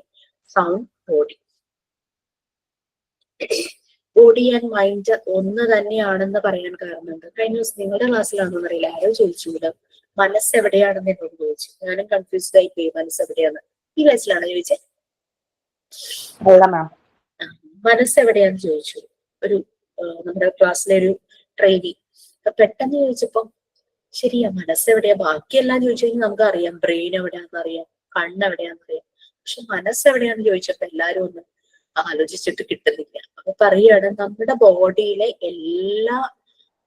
sound body. Body and mind ഒന്ന് തന്നെയാണെന്ന് പറയാൻ കാരണമുണ്ട്. കഴിഞ്ഞ ദിവസം നിങ്ങളുടെ ക്ലാസ്സിലാണോ എന്നറിയില്ല, ആരോ ചോദിച്ചു മനസ്സ് എവിടെയാണെന്ന് എന്നോട് ചോദിച്ചു. ഞാനും കൺഫ്യൂസ്ഡ് ആയി പോയി, മനസ്സ് എവിടെയാണ്. ഈ ക്ലാസ്സിലാണോ ചോദിച്ചത്? മനസ്സ് എവിടെയാന്ന് ചോദിച്ചു ഒരു നമ്മുടെ ക്ലാസ്സിലെ ഒരു ട്രെയിനി. പെട്ടെന്ന് ചോദിച്ചപ്പോ ശരിയാ, മനസ്സ് എവിടെയാ, ബാക്കിയെല്ലാം ചോദിച്ചു കഴിഞ്ഞാൽ നമുക്ക് അറിയാം, ബ്രെയിൻ എവിടെയാണെന്ന് അറിയാം, കണ്ണ് എവിടെയാണെന്ന് അറിയാം. പക്ഷെ മനസ്സ് എവിടെയാന്ന് ചോദിച്ചപ്പോ എല്ലാരും ഒന്ന് ആലോചിച്ചിട്ട് കിട്ടുന്നില്ല. അപ്പൊ പറയാണ് നമ്മുടെ ബോഡിയിലെ എല്ലാ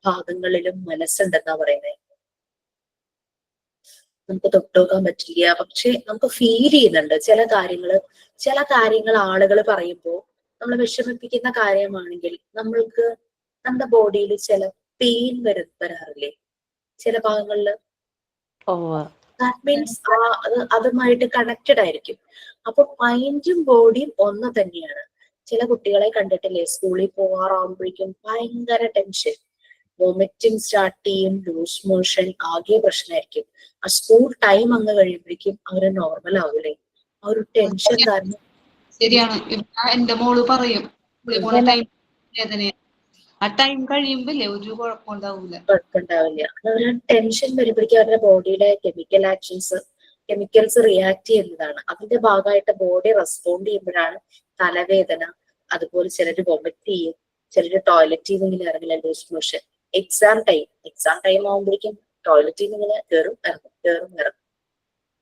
ഭാഗങ്ങളിലും മനസ്സുണ്ടെന്നാ പറയുന്നത്. നമുക്ക് തൊട്ടുനോക്കാൻ പറ്റില്ല, പക്ഷെ നമുക്ക് ഫീൽ ചെയ്യുന്നുണ്ട് ചില കാര്യങ്ങൾ ആളുകൾ പറയുമ്പോൾ നമ്മൾ വിഷമിപ്പിക്കുന്ന കാര്യമാണെങ്കിൽ നമ്മൾക്ക് നമ്മുടെ ബോഡിയിൽ ചില പെയിൻ വരാറില്ലേ ചില ഭാഗങ്ങളില്? ദാറ്റ് മീൻസ് അതുമായിട്ട് കണക്റ്റഡ് ആയിരിക്കും. അപ്പൊ മൈൻഡും ബോഡിയും ഒന്ന് തന്നെയാണ്. ചില കുട്ടികളെ കണ്ടിട്ടില്ലേ, സ്കൂളിൽ പോകാറാകുമ്പോഴേക്കും ഭയങ്കര ടെൻഷൻ, വോമിറ്റിംഗ് സ്റ്റാർട്ട് ചെയ്യും, ലൂസ് മോഷൻ, ആകെ പ്രശ്നമായിരിക്കും. ആ സ്കൂൾ ടൈം അങ്ങ് കഴിയുമ്പോഴേക്കും അവര് നോർമൽ ആവൂലേ? ആ ഒരു ടെൻഷൻ കാരണം. ശരിയാണ്, എന്റെ മോള് പറയും ആ ടൈം കഴിയുമ്പല്ലേ ഒരു കുഴപ്പമുണ്ടാവില്ല. അവര് ടെൻഷൻ വരുമ്പോഴേക്കും അവരുടെ ബോഡിയുടെ കെമിക്കൽസ് റിയാക്ട് ചെയ്യുന്നതാണ്. അതിന്റെ ഭാഗമായിട്ട് ബോഡി റെസ്പോണ്ട് ചെയ്യുമ്പോഴാണ് തലവേദന, അതുപോലെ ചിലര് വൊമിറ്റ് ചെയ്യും, ചിലര് ടോയ്ലറ്റിൽ നിന്ന് ഇങ്ങനെ ഇറങ്ങില്ല, ലൂസ് മോഷൻ. എക്സാം ടൈം ആകുമ്പോഴേക്കും ടോയ്ലറ്റിൽ നിന്ന് ഇങ്ങനെ കയറും.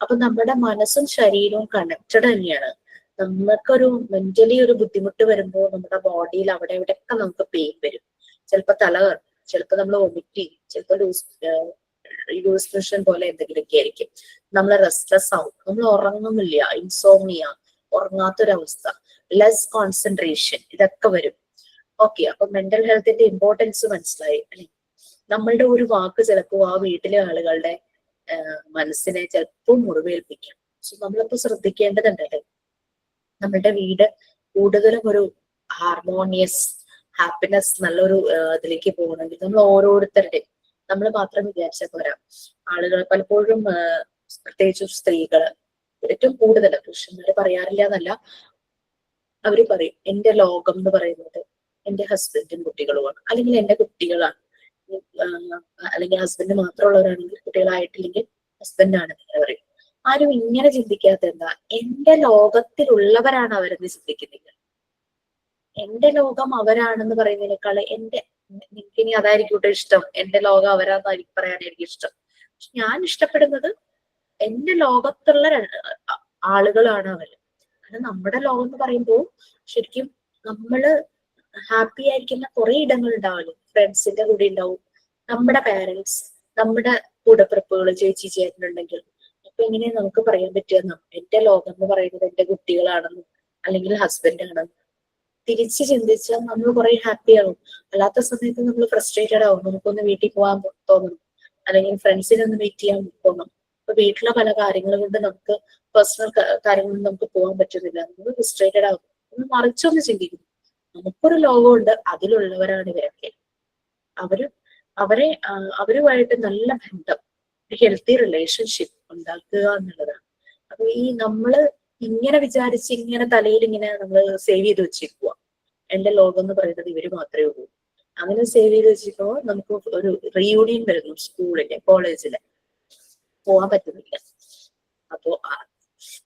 അപ്പൊ നമ്മുടെ മനസ്സും ശരീരവും കണക്റ്റഡ് തന്നെയാണ്. നമുക്കൊരു മെന്റലി ഒരു ബുദ്ധിമുട്ട് വരുമ്പോൾ നമ്മുടെ ബോഡിയിൽ അവിടെ ഇവിടെയൊക്കെ നമുക്ക് പെയിൻ വരും. ചിലപ്പോ തല കറങ്ങും, ചിലപ്പോ നമ്മൾ വൊമിറ്റ് ചെയ്യും, ചിലപ്പോ ലൂസ് മോഷൻ പോലെ എന്തെങ്കിലുമൊക്കെ ആയിരിക്കും. നമ്മൾ റെസ്റ്റ്ലെസ് ആവും, നമ്മൾ ഉറങ്ങുന്നില്ല, ഇൻസോംനിയ, ഉറങ്ങാത്തൊരവസ്ഥ, ലെസ് കോൺസെൻട്രേഷൻ, ഇതൊക്കെ വരും. ഓക്കെ, അപ്പൊ മെന്റൽ ഹെൽത്തിന്റെ ഇമ്പോർട്ടൻസ് മനസ്സിലായി അല്ലെ? നമ്മളുടെ ഒരു വാക്ക് ചിലപ്പോ ആ വീട്ടിലെ ആളുകളുടെ മനസ്സിനെ ചിലപ്പോൾ മുറിവേൽപ്പിക്കാം. സോ നമ്മളിപ്പോ ശ്രദ്ധിക്കേണ്ടതുണ്ടല്ലേ? നമ്മളുടെ വീട് കൂടുതലും ഒരു ഹാർമോണിയസ് ഹാപ്പിനെസ് നല്ലൊരു ഇതിലേക്ക് പോകണമെങ്കിൽ നമ്മൾ ഓരോരുത്തരുടെയും നമ്മൾ മാത്രം വിചാരിച്ചാൽ പോരാ. ആളുകൾ പലപ്പോഴും പ്രത്യേകിച്ചും സ്ത്രീകള് ഏറ്റവും കൂടുതൽ പുരുഷന്മാര് പറയാറില്ല എന്നല്ല, അവര് പറയും എന്റെ ലോകം എന്ന് പറയുന്നത് എന്റെ ഹസ്ബൻഡും കുട്ടികളുമാണ്, അല്ലെങ്കിൽ എന്റെ കുട്ടികളാണ്, അല്ലെങ്കിൽ ഹസ്ബൻഡ് മാത്രമുള്ളവരാണെങ്കിൽ കുട്ടികളായിട്ടില്ലെങ്കിൽ ഹസ്ബൻഡാണ് എന്ന് പറയും. ആരും ഇങ്ങനെ ചിന്തിക്കാത്ത എന്താ, എന്റെ ലോകത്തിലുള്ളവരാണ് അവരെന്ന് ചിന്തിക്കുന്നില്ല. എന്റെ ലോകം അവരാണെന്ന് പറയുന്നതിനേക്കാൾ നിങ്ങൾക്ക് ഇനി അതായിരിക്കും ഇഷ്ടം, എന്റെ ലോകം അവരാന്നായിരിക്കും പറയാൻ എനിക്ക് ഇഷ്ടം. പക്ഷെ ഞാൻ ഇഷ്ടപ്പെടുന്നത് എന്റെ ലോകത്തുള്ള ആളുകളാണ് അവര്. കാരണം നമ്മുടെ ലോകം എന്ന് പറയുമ്പോൾ ശരിക്കും നമ്മള് ഹാപ്പി ആയിരിക്കുന്ന കുറെ ഇടങ്ങൾ ഉണ്ടാവല്ലോ. ഫ്രണ്ട്സിന്റെ കൂടെ ഉണ്ടാവും, നമ്മുടെ പാരന്റ്സ്, നമ്മുടെ കൂടപ്പിറപ്പുകൾ, ചേച്ചി ചേട്ടനുണ്ടെങ്കിൽ. അപ്പൊ എങ്ങനെ നമുക്ക് പറയാൻ പറ്റുക എന്റെ ലോകം എന്ന് പറയുന്നത് എന്റെ കുട്ടികളാണെന്നും അല്ലെങ്കിൽ ഹസ്ബൻഡാണെന്നും തിരിച്ച് ചിന്തിച്ചാൽ നമ്മൾ കുറെ ഹാപ്പി ആവും. അല്ലാത്ത സമയത്ത് നമ്മൾ ഫ്രസ്ട്രേറ്റഡ് ആവും, നമുക്കൊന്ന് വീട്ടിൽ പോകാൻ തോന്നും, അല്ലെങ്കിൽ ഫ്രണ്ട്സിനെ ഒന്ന് മീറ്റ് ചെയ്യാൻ തോന്നും. അപ്പൊ വീട്ടിലെ പല കാര്യങ്ങൾ കൊണ്ട് നമുക്ക് പേഴ്സണൽ കാര്യങ്ങളിൽ നമുക്ക് പോകാൻ പറ്റുന്നില്ല, നമ്മൾ ഫ്രസ്ട്രേറ്റഡ് ആവും. ഒന്ന് മറിച്ചൊന്ന് ചിന്തിക്കുന്നു, നമുക്കൊരു ലോകമുണ്ട്, അതിലുള്ളവരാണ് ഇവരൊക്കെ. അവരുമായിട്ട് നല്ല ബന്ധം, ഒരു ഹെൽത്തി റിലേഷൻഷിപ്പ് ഉണ്ടാക്കുക എന്നുള്ളതാണ്. അപ്പൊ ഈ നമ്മള് ഇങ്ങനെ വിചാരിച്ച് ഇങ്ങനെ തലയിൽ ഇങ്ങനെ നമ്മൾ സേവ് ചെയ്ത് വെച്ചിരിക്കുക, എന്റെ ലോകം എന്ന് പറയുന്നത് ഇവര് മാത്രമേ ഉള്ളൂ. അങ്ങനെ സേവ് ചെയ്ത് വെച്ചിരിക്കുമ്പോൾ നമുക്ക് ഒരു റീയൂണിയൻ വരുന്നു, സ്കൂളിലെ കോളേജിലെ പോകാൻ പറ്റുന്നില്ല.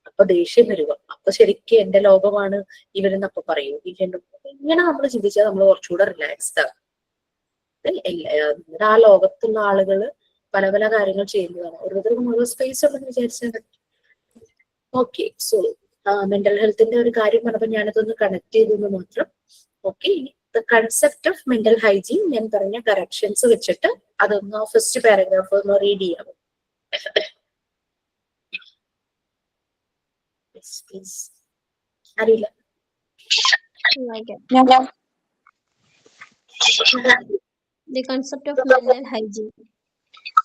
അപ്പൊ ദേഷ്യം വരിക. അപ്പൊ ശരിക്കും എന്റെ ലോകമാണ് ഇവരെന്നപ്പൊ പറയൂ. ഇങ്ങനെ നമ്മൾ ചിന്തിച്ചാൽ നമ്മൾ കുറച്ചുകൂടെ റിലാക്സ്ഡ് ആകും. ആ ലോകത്തുള്ള ആളുകള് പല പല കാര്യങ്ങൾ ചെയ്യുന്നതാണ്. ഓരോരുത്തർക്കും ഓരോ സ്പേസ് ഉണ്ടെന്ന് വിചാരിച്ചാൽ മതി. ഓക്കെ, സോ മെന്റൽ ഹെൽത്തിന്റെ ഒരു കാര്യം പറഞ്ഞപ്പോൾ ഞാനതൊന്ന് കണക്ട് ചെയ്തെന്ന് മാത്രം. Okay, the concept of mental hygiene ഞാൻ പറഞ്ഞ കറക്ഷൻസ് വെച്ചിട്ട് അതൊന്ന് ഫസ്റ്റ് പാരഗ്രാഫ് ഒന്ന് റീഡ് ചെയ്യാമോ? അറിയില്ല. The concept of mental hygiene.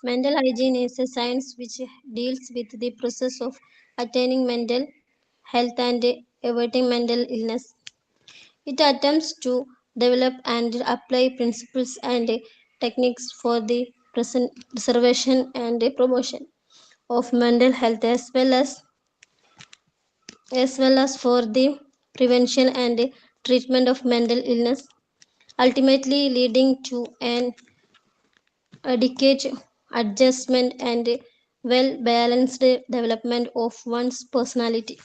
Mental hygiene is a science which deals with the process of attaining mental health and averting mental illness. It attempts to develop and apply principles and techniques for the preservation and promotion of mental health as well as for the prevention and treatment of mental illness, ultimately leading to an adequate adjustment and well-balanced development of one's personality.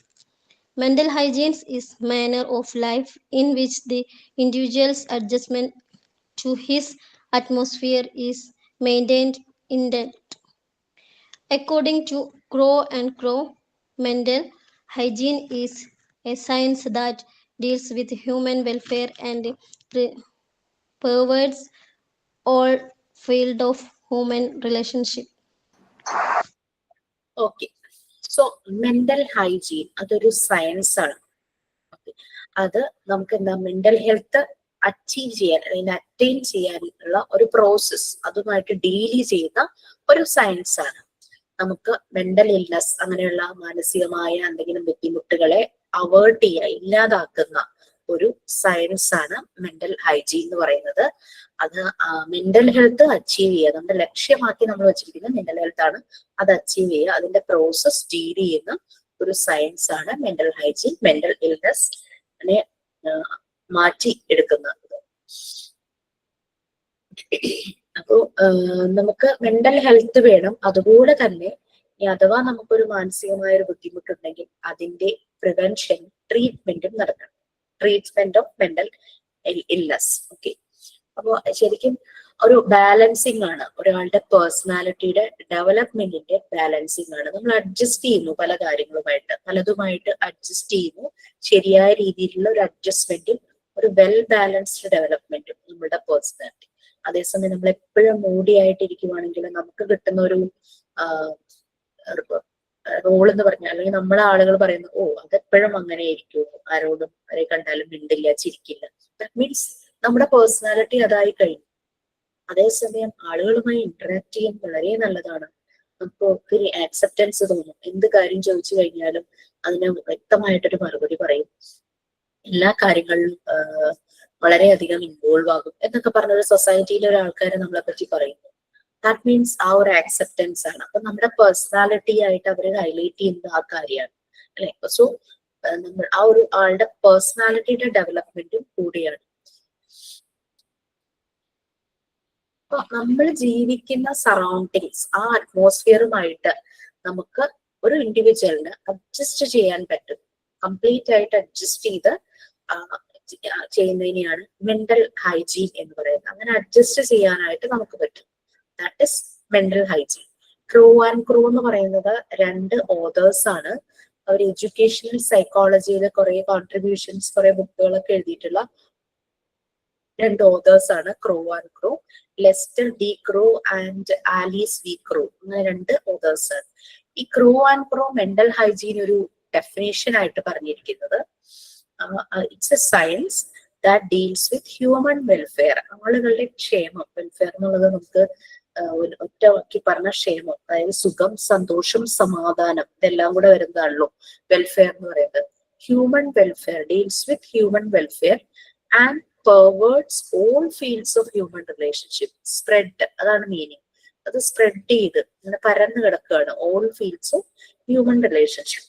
Mental hygiene is manner of life in which the individual's adjustment to his atmosphere is maintained intact. According to Crow and Crow, mental hygiene is a science that deals with human welfare and pervades all field of human relationship. Okay, so mental hygiene അതൊരു science ആണ്. അത് നമുക്ക് എന്താ mental health achieve ചെയ്യാൻ അല്ലെങ്കിൽ attain ചെയ്യാനുള്ള ഒരു process, അതുമായിട്ട് ഡീൽ ചെയ്യുന്ന ഒരു സയൻസ് ആണ്. നമുക്ക് മെന്റൽ ഇൽനെസ് അങ്ങനെയുള്ള മാനസികമായ എന്തെങ്കിലും ബുദ്ധിമുട്ടുകളെ അവോയ്ഡ് ചെയ്യുക, ഇല്ലാതാക്കുന്ന ഒരു സയൻസ് ആണ് മെന്റൽ ഹൈജീൻ എന്ന് പറയുന്നത്. അത് മെന്റൽ ഹെൽത്ത് അച്ചീവ് ചെയ്യുക, നമ്മുടെ ലക്ഷ്യമാക്കി നമ്മൾ വെച്ചിരിക്കുന്ന മെന്റൽ ഹെൽത്ത് ആണ്. അത് അച്ചീവ് ചെയ്യുക, അതിന്റെ പ്രോസസ് ഡീൽ ചെയ്യുന്ന ഒരു സയൻസ് ആണ് മെന്റൽ ഹൈജീൻ. മെന്റൽ ഇൽനെസ് മാറ്റി എടുക്കുന്നത്. അപ്പോ നമുക്ക് മെന്റൽ ഹെൽത്ത് വേണം. അതുപോലെ തന്നെ അഥവാ നമുക്കൊരു മാനസികമായ ഒരു ബുദ്ധിമുട്ടുണ്ടെങ്കിൽ അതിന്റെ പ്രിവെൻഷൻ ട്രീറ്റ്മെന്റും നടക്കണം. Treatment of mental illness. Okay, അപ്പോ ശരിക്കും ഒരു ബാലൻസിങ് ആണ്, ഒരാളുടെ പേഴ്സണാലിറ്റിയുടെ ഡെവലപ്മെന്റിന്റെ ബാലൻസിങ് ആണ്. നമ്മൾ അഡ്ജസ്റ്റ് ചെയ്യുന്നു, പല കാര്യങ്ങളുമായിട്ട് പലതുമായിട്ട് അഡ്ജസ്റ്റ് ചെയ്യുന്നു. ശരിയായ രീതിയിലുള്ള ഒരു അഡ്ജസ്റ്റ്മെന്റും ഒരു വെൽ ബാലൻസ്ഡ് ഡെവലപ്മെന്റും നമ്മുടെ പേഴ്സണാലിറ്റി. അതേസമയം നമ്മൾ എപ്പോഴും മൂഡി ആയിട്ടിരിക്കുവാണെങ്കിൽ നമുക്ക് കിട്ടുന്ന ഒരു റോൾ എന്ന് പറഞ്ഞാൽ, അല്ലെങ്കിൽ നമ്മളെ ആളുകൾ പറയുന്നു, ഓ അതെപ്പോഴും അങ്ങനെ ആയിരിക്കും, ആരോടും ആരെ കണ്ടാലും മിണ്ടില്ല, ചിരിക്കില്ല. ദാറ്റ് മീൻസ് നമ്മുടെ പേഴ്സണാലിറ്റി അതായി കഴിഞ്ഞു. അതേസമയം ആളുകളുമായി ഇന്ററാക്ട് ചെയ്യാൻ വളരെ നല്ലതാണ്. നമുക്ക് ഒത്തിരി ആക്സെപ്റ്റൻസ് തോന്നും. എന്ത് കാര്യം ചോദിച്ചു കഴിഞ്ഞാലും അതിന് വ്യക്തമായിട്ടൊരു മറുപടി പറയും. എല്ലാ കാര്യങ്ങളിലും വളരെയധികം ഇൻവോൾവ് ആകും എന്നൊക്കെ പറഞ്ഞൊരു സൊസൈറ്റിയിലെ ഒരു ആൾക്കാരെ നമ്മളെ പറ്റി പറയുന്നു. ദാറ്റ് മീൻസ് ആ ഒരു ആക്സെപ്റ്റൻസ് ആണ്. അപ്പൊ നമ്മുടെ പേഴ്സണാലിറ്റി ആയിട്ട് അവർ ഹൈലൈറ്റ് ചെയ്യുന്നത് ആ കാര്യമാണ് അല്ലെ. സോ നമ്മൾ ആ ഒരു ആളുടെ പേഴ്സണാലിറ്റിയുടെ ഡെവലപ്മെന്റും കൂടിയാണ്. അപ്പൊ നമ്മൾ ജീവിക്കുന്ന സറൗണ്ടിങ്സ്, ആ അറ്റ്മോസ്ഫിയറുമായിട്ട് നമുക്ക് ഒരു ഇൻഡിവിജ്വലിന് അഡ്ജസ്റ്റ് ചെയ്യാൻ പറ്റും. കംപ്ലീറ്റ് ആയിട്ട് അഡ്ജസ്റ്റ് ചെയ്ത് ചെയ്യുന്നതിനെയാണ് മെന്റൽ ഹൈജീൻ എന്ന് പറയുന്നത്. അങ്ങനെ അഡ്ജസ്റ്റ് ചെയ്യാനായിട്ട് നമുക്ക് പറ്റും. That is mental hygiene. Crew and crew എന്ന് പറയുന്നത് 2 ഓതേഴ്സ് ആണ്. അവർ എഡ്യൂക്കേഷണൽ സൈക്കോളജിയിൽ കുറെ കോൺട്രിബ്യൂഷൻസ്, കുറെ ബുക്കുകളൊക്കെ എഴുതിയിട്ടുള്ള 2 ഓതേഴ്സ് ആണ് Crow and Crow. Lester D Crow and Alice V Crow, അങ്ങനെ 2 ഓതേഴ്സ് ആണ്. ഈ Crow and Crow mental hygiene ഒരു ഡെഫിനേഷൻ ആയിട്ട് പറഞ്ഞിരിക്കുന്നത്, it's a science that deals with human welfare. ആളുകളുടെ ക്ഷേമം, വെൽഫെയർ എന്നുള്ളത് നമുക്ക് ഒറ്റ വാക്കി പറഞ്ഞ ക്ഷേമം, അതായത് സുഖം, സന്തോഷം, സമാധാനം, ഇതെല്ലാം കൂടെ വരുന്നതാണല്ലോ വെൽഫെയർ എന്ന് പറയുന്നത്. Human welfare deals with human welfare and pervades all fields of human relationship. Spread, അതാണ് മീനിങ്. അത് സ്പ്രെഡ് ചെയ്ത് ഇങ്ങനെ പരന്നു കിടക്കുകയാണ്. All fields of human relationship.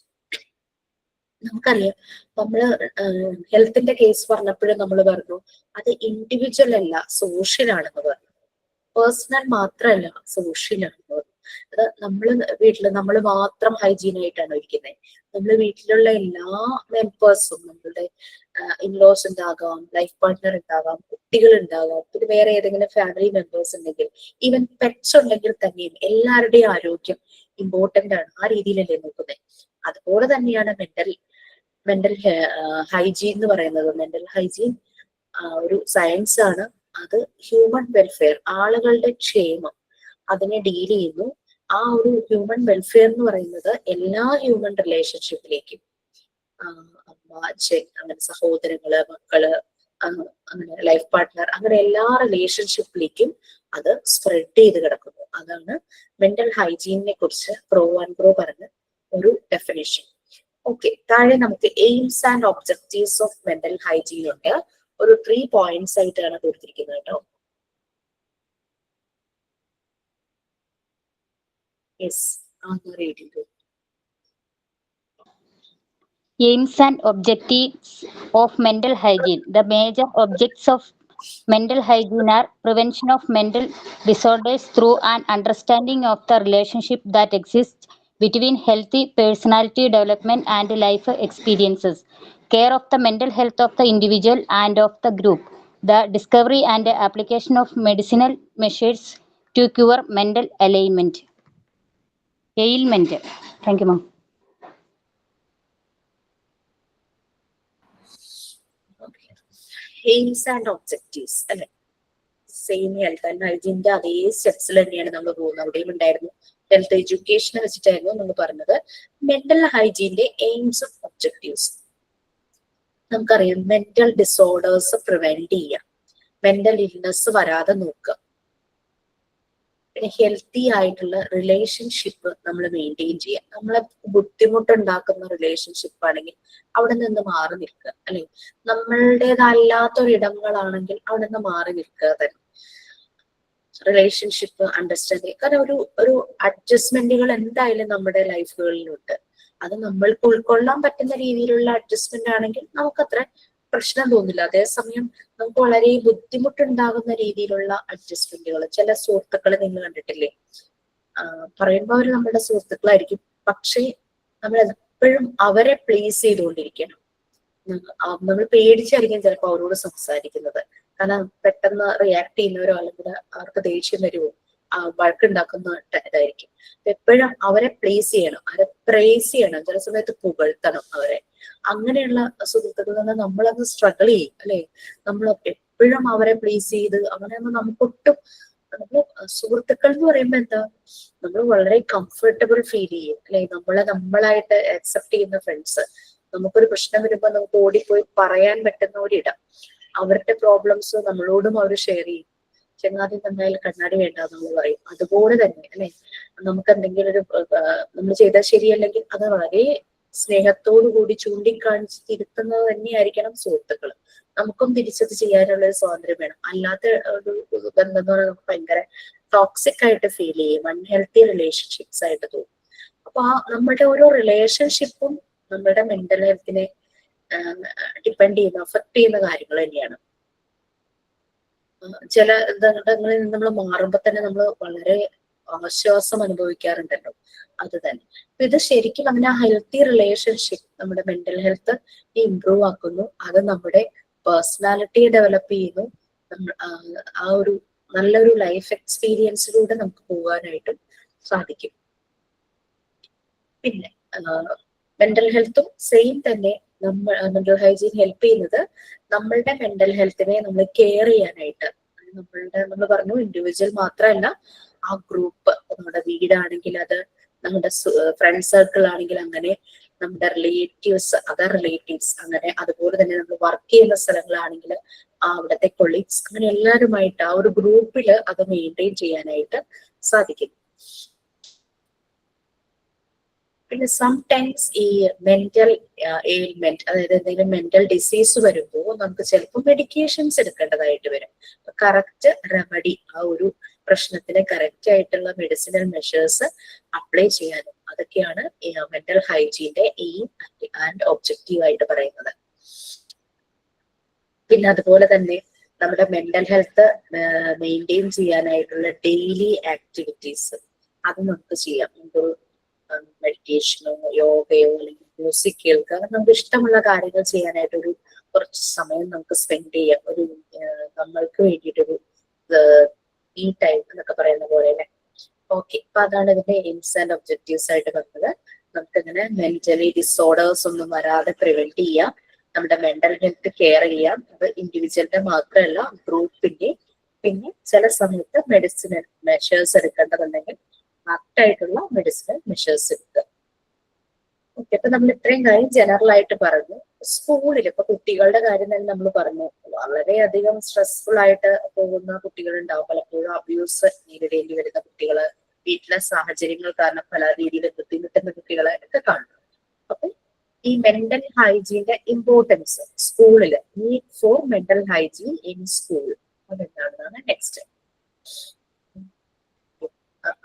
നമുക്കറിയാം, നമ്മള് ഹെൽത്തിന്റെ കേസ് പറഞ്ഞപ്പോഴും നമ്മൾ പറഞ്ഞു അത് ഇൻഡിവിജ്വൽ അല്ല, സോഷ്യൽ ആണെന്ന് പറഞ്ഞു. പേഴ്സണൽ മാത്രമല്ല, സോഷ്യൽ ആണെന്ന് പറഞ്ഞു. അത് നമ്മള് വീട്ടില് നമ്മൾ മാത്രം ഹൈജീൻ ആയിട്ടാണ് ഇരിക്കുന്നത്. നമ്മള് വീട്ടിലുള്ള എല്ലാ മെമ്പേഴ്സും, നമ്മളുടെ ഇൻലോസ് ഉണ്ടാകാം, ലൈഫ് പാർട്ട്ണർ ഉണ്ടാകാം, കുട്ടികൾ ഉണ്ടാകാം, പിന്നെ വേറെ ഏതെങ്കിലും ഫാമിലി മെമ്പേഴ്സ് ഉണ്ടെങ്കിൽ, ഈവൻ പെറ്റ്സ് ഉണ്ടെങ്കിൽ തന്നെയും എല്ലാവരുടെയും ആരോഗ്യം ഇമ്പോർട്ടന്റ് ആണ്. ആ രീതിയിലല്ലേ നോക്കുന്നത്. അതുപോലെ തന്നെയാണ് മെന്റൽ ഹൈജീൻ എന്ന് പറയുന്നത്. മെന്റൽ ഹൈജീൻ ഒരു സയൻസ് ആണ്. അത് ഹ്യൂമൻ വെൽഫെയർ, ആളുകളുടെ ക്ഷേമം, അതിനെ ഡീൽ ചെയ്യുന്നു. ആ ഒരു ഹ്യൂമൻ വെൽഫെയർ എന്ന് പറയുന്നത് എല്ലാ ഹ്യൂമൻ റിലേഷൻഷിപ്പിലേക്കും, അമ്മ, അച്ഛൻ, അങ്ങനെ സഹോദരങ്ങള്, മക്കള്, അങ്ങനെ ലൈഫ് പാർട്ട്ണർ, അങ്ങനെ എല്ലാ റിലേഷൻഷിപ്പിലേക്കും അത് സ്പ്രെഡ് ചെയ്ത് കിടക്കുന്നു. അതാണ് മെന്റൽ ഹൈജീനിനെ കുറിച്ച് ക്രോ ആൻഡ് ക്രോ പറഞ്ഞ ഒരു ഡെഫിനേഷൻ. ഓക്കെ, താഴെ നമുക്ക് AIIMS and objectives of mental hygiene ഉണ്ട്. ഒരു 3 പോയിന്റ്സ് ആയിട്ടാണ് കൊടുത്തിരിക്കുന്നത് കേട്ടോ. യെസ്, റീഡ് ചെയ്തു. Aims and objectives of mental hygiene. The major objects of mental hygiene are prevention of mental disorders through an understanding of the relationship that exists between healthy personality development and life experiences, care of the mental health of the individual and of the group, the discovery and application of medicinal measures to cure mental ailment. Thank you, ma'am. AIIMS and objectives അല്ലെ, same health and ഹൈജീനിന്റെ അതേ സ്റ്റെപ്സിൽ തന്നെയാണ് നമ്മൾ പോകുന്നത്. അവിടെയും ഉണ്ടായിരുന്നു, health എഡ്യൂക്കേഷനെ വെച്ചിട്ടായിരുന്നു നമ്മൾ പറഞ്ഞത്. മെന്റൽ ഹൈജീന്റെ എയിംസും ഒബ്ജക്റ്റീവ്സ് നമുക്കറിയാം. മെന്റൽ ഡിസോർഡേഴ്സ് പ്രിവെന്റ് ചെയ്യുക, മെന്റൽ ഇൽനെസ് വരാതെ നോക്കുക, പിന്നെ ഹെൽത്തി ആയിട്ടുള്ള റിലേഷൻഷിപ്പ് നമ്മൾ മെയിൻറ്റെയിൻ ചെയ്യുക. നമ്മളെ ബുദ്ധിമുട്ടുണ്ടാക്കുന്ന റിലേഷൻഷിപ്പ് ആണെങ്കിൽ അവിടെ നിന്ന് മാറി നിൽക്കുക, അല്ലെ. നമ്മളുടേതല്ലാത്തൊരിടങ്ങളാണെങ്കിൽ അവിടെ നിന്ന് മാറി നിൽക്കുക തന്നെ. റിലേഷൻഷിപ്പ് അണ്ടർസ്റ്റാൻഡിങ്, കാരണം ഒരു അഡ്ജസ്റ്റ്മെന്റുകൾ എന്തായാലും നമ്മുടെ ലൈഫുകളിലുണ്ട്. അത് നമ്മൾക്ക് ഉൾക്കൊള്ളാൻ പറ്റുന്ന രീതിയിലുള്ള അഡ്ജസ്റ്റ്മെന്റ് ആണെങ്കിൽ നമുക്കത്ര പ്രശ്നം തോന്നില്ല. അതേസമയം നമുക്ക് വളരെ ബുദ്ധിമുട്ടുണ്ടാകുന്ന രീതിയിലുള്ള അഡ്ജസ്റ്റ്മെന്റുകൾ, ചില സുഹൃത്തുക്കളെ നിങ്ങൾ കണ്ടിട്ടില്ലേ, പറയുമ്പോൾ അവർ നമ്മുടെ സുഹൃത്തുക്കളായിരിക്കും, പക്ഷേ നമ്മൾ എപ്പോഴും അവരെ പ്ലീസ് ചെയ്തുകൊണ്ടിരിക്കണം. നമ്മൾ പേടിച്ചായിരിക്കും ചിലപ്പോൾ അവരോട് സംസാരിക്കുന്നത്. കാരണം പെട്ടെന്ന് റിയാക്ട് ചെയ്യുന്നവരോ അല്ലെങ്കിൽ അവർക്ക് ദേഷ്യം വരുമോ, വഴക്കുണ്ടാക്കുന്ന ഇതായിരിക്കും. എപ്പോഴും അവരെ പ്ലേസ് ചെയ്യണം, അവരെ പ്രേസ് ചെയ്യണം, ചില സമയത്ത് പുകഴ്ത്തണം അവരെ. അങ്ങനെയുള്ള സുഹൃത്തുക്കളിൽ നിന്ന് നമ്മളങ്ങ് സ്ട്രഗിൾ ചെയ്യും, അല്ലെ. നമ്മൾ എപ്പോഴും അവരെ പ്ലേസ് ചെയ്ത് അങ്ങനെയൊന്നും നമുക്കൊട്ടും, നമ്മൾ സുഹൃത്തുക്കൾ എന്ന് പറയുമ്പോ എന്താ, നമ്മൾ വളരെ കംഫർട്ടബിൾ ഫീൽ ചെയ്യും, അല്ലെ. നമ്മളായിട്ട് അക്സെപ്റ്റ് ചെയ്യുന്ന ഫ്രണ്ട്സ്. നമുക്കൊരു പ്രശ്നം വരുമ്പോ നമുക്ക് ഓടിപ്പോയി പറയാൻ പറ്റുന്ന ഒരിടം, അവരുടെ പ്രോബ്ലംസ് നമ്മളോടും അവർ ഷെയർ ചെയ്യും. ചങ്ങാതി തന്നാൽ കണ്ണാടി വേണ്ട നമ്മൾ പറയും. അതുപോലെ തന്നെ, അല്ലെ, നമുക്ക് എന്തെങ്കിലും നമ്മൾ ചെയ്താൽ ശരിയല്ലെങ്കിൽ അത് വളരെ സ്നേഹത്തോടു കൂടി ചൂണ്ടിക്കാണിച്ച് തിരുത്തുന്നത് തന്നെയായിരിക്കണം സുഹൃത്തുക്കൾ. നമുക്കും തിരിച്ചത് ചെയ്യാനുള്ള ഒരു സ്വാതന്ത്ര്യം വേണം. അല്ലാത്ത ഒരു ബന്ധം എന്ന് പറഞ്ഞാൽ നമുക്ക് ഭയങ്കര ടോക്സിക് ആയിട്ട് ഫീൽ ചെയ്യും, അൺഹെൽത്തി റിലേഷൻഷിപ്സ് ആയിട്ട് തോന്നും. അപ്പൊ നമ്മുടെ ഓരോ റിലേഷൻഷിപ്പും നമ്മുടെ മെന്റൽ ഹെൽത്തിനെ ഡിപ്പെൻഡ് ചെയ്യുന്ന, അഫക്ട് ചെയ്യുന്ന കാര്യങ്ങൾ തന്നെയാണ്. ചില ഇടങ്ങളിൽ നിന്ന് നമ്മൾ മാറുമ്പോൾ തന്നെ നമ്മൾ വളരെ ആശ്വാസം അനുഭവിക്കാറുണ്ടല്ലോ, അത് തന്നെ. അപ്പൊ ഇത് ശരിക്കും അങ്ങനെ ഹെൽത്തി റിലേഷൻഷിപ്പ് നമ്മുടെ മെന്റൽ ഹെൽത്ത് ഇംപ്രൂവ് ആക്കുന്നു. അത് നമ്മുടെ പേഴ്സണാലിറ്റി ഡെവലപ്പ് ചെയ്യുന്നു. ആ ഒരു നല്ലൊരു ലൈഫ് എക്സ്പീരിയൻസിലൂടെ നമുക്ക് പോകാനായിട്ടും സാധിക്കും. പിന്നെ മെന്റൽ ഹെൽത്തും സെയിം തന്നെ. മെന്റൽ ഹൈജീൻ ഹെൽപ്പ് ചെയ്യുന്നത് നമ്മളുടെ മെന്റൽ ഹെൽത്തിനെ നമ്മൾ കെയർ ചെയ്യാനായിട്ട്. നമ്മൾ പറഞ്ഞു ഇൻഡിവിജ്വൽ മാത്രമല്ല, ആ ഗ്രൂപ്പ്, നമ്മുടെ വീടാണെങ്കിൽ അത്, നമ്മുടെ ഫ്രണ്ട് സർക്കിൾ ആണെങ്കിൽ അങ്ങനെ, നമ്മുടെ റിലേറ്റീവ്സ്, അതർ റിലേറ്റീവ്സ് അങ്ങനെ, അതുപോലെ തന്നെ നമ്മൾ വർക്ക് ചെയ്യുന്ന സ്ഥലങ്ങളാണെങ്കിൽ അവിടുത്തെ കൊളീഗ്സ്, അങ്ങനെ എല്ലാവരുമായിട്ട് ആ ഒരു ഗ്രൂപ്പിൽ അത് മെയിൻറ്റെയിൻ ചെയ്യാനായിട്ട് സാധിക്കും. പിന്നെ സംടൈംസ് ഈ മെന്റൽ എയിൽമെന്റ്, അതായത് എന്തെങ്കിലും മെന്റൽ ഡിസീസ് വരുമ്പോൾ നമുക്ക് ചിലപ്പോൾ മെഡിക്കേഷൻസ് എടുക്കേണ്ടതായിട്ട് വരും. കറക്റ്റ് റെമഡി, ആ ഒരു പ്രശ്നത്തിന് കറക്റ്റ് ആയിട്ടുള്ള മെഡിസിനൽ മെഷേഴ്സ് അപ്ലൈ ചെയ്യാനും, അതൊക്കെയാണ് മെന്റൽ ഹൈജീന്റെ എയിം ആൻഡ് ഒബ്ജക്റ്റീവ് ആയിട്ട് പറയുന്നത്. പിന്നെ അതുപോലെ തന്നെ നമ്മുടെ മെന്റൽ ഹെൽത്ത് മെയിൻറ്റെയിൻ ചെയ്യാനായിട്ടുള്ള ഡെയിലി ആക്ടിവിറ്റീസ് അത് നമുക്ക് ചെയ്യാം. മെഡിറ്റേഷനോ യോഗയോ അല്ലെങ്കിൽ മ്യൂസിക് കേൾക്കുക, നമുക്ക് ഇഷ്ടമുള്ള കാര്യങ്ങൾ ചെയ്യാനായിട്ടൊരു കുറച്ച് സമയം നമുക്ക് സ്പെൻഡ് ചെയ്യാം. ഒരു നമ്മൾക്ക് വേണ്ടിയിട്ടൊരു ഈ ടൈം എന്നൊക്കെ പറയുന്ന പോലെ അല്ലെ. ഓക്കെ, അപ്പൊ അതാണ് ഇതിന്റെ എയിംസ് ആൻഡ് ഒബ്ജക്റ്റീവ്സ് ആയിട്ട് പറഞ്ഞത്. നമുക്കിങ്ങനെ മെന്റലി ഡിസോർഡേഴ്സ് ഒന്നും വരാതെ പ്രിവെന്റ് ചെയ്യാം, നമ്മുടെ മെന്റൽ ഹെൽത്ത് കെയർ ചെയ്യാം. അത് ഇൻഡിവിജ്വലിന്റെ മാത്രമല്ല, ഗ്രൂപ്പിന്റെ. പിന്നെ ചില സമയത്ത് മെഡിസിനൽ മെഷേഴ്സ് എടുക്കേണ്ടതുണ്ടെങ്കിൽ ആക്റ്റായിട്ടുള്ള മെഡിസിനൽ മെഷേഴ്സ് എടുക്കുക. ഓക്കെ, അപ്പൊ നമ്മൾ ഇത്രയും കാര്യം ജനറൽ ആയിട്ട് പറഞ്ഞു. സ്കൂളിൽ ഇപ്പൊ കുട്ടികളുടെ കാര്യം തന്നെ നമ്മൾ പറഞ്ഞു, വളരെയധികം സ്ട്രെസ്ഫുൾ ആയിട്ട് പോകുന്ന കുട്ടികളുണ്ടാവും. പലപ്പോഴും അബ്യൂസ് നേരിടേണ്ടി വരുന്ന കുട്ടികള്, വീട്ടിലെ സാഹചര്യങ്ങൾ കാരണം പല രീതിയിൽ ബുദ്ധിമുട്ടുന്ന കുട്ടികളെ ഒക്കെ കാണും. അപ്പൊ ഈ മെന്റൽ ഹൈജീന്റെ ഇമ്പോർട്ടൻസ് സ്കൂളിൽ, need for mental hygiene in school, അതെന്താണെന്നാണ് നെക്സ്റ്റ്.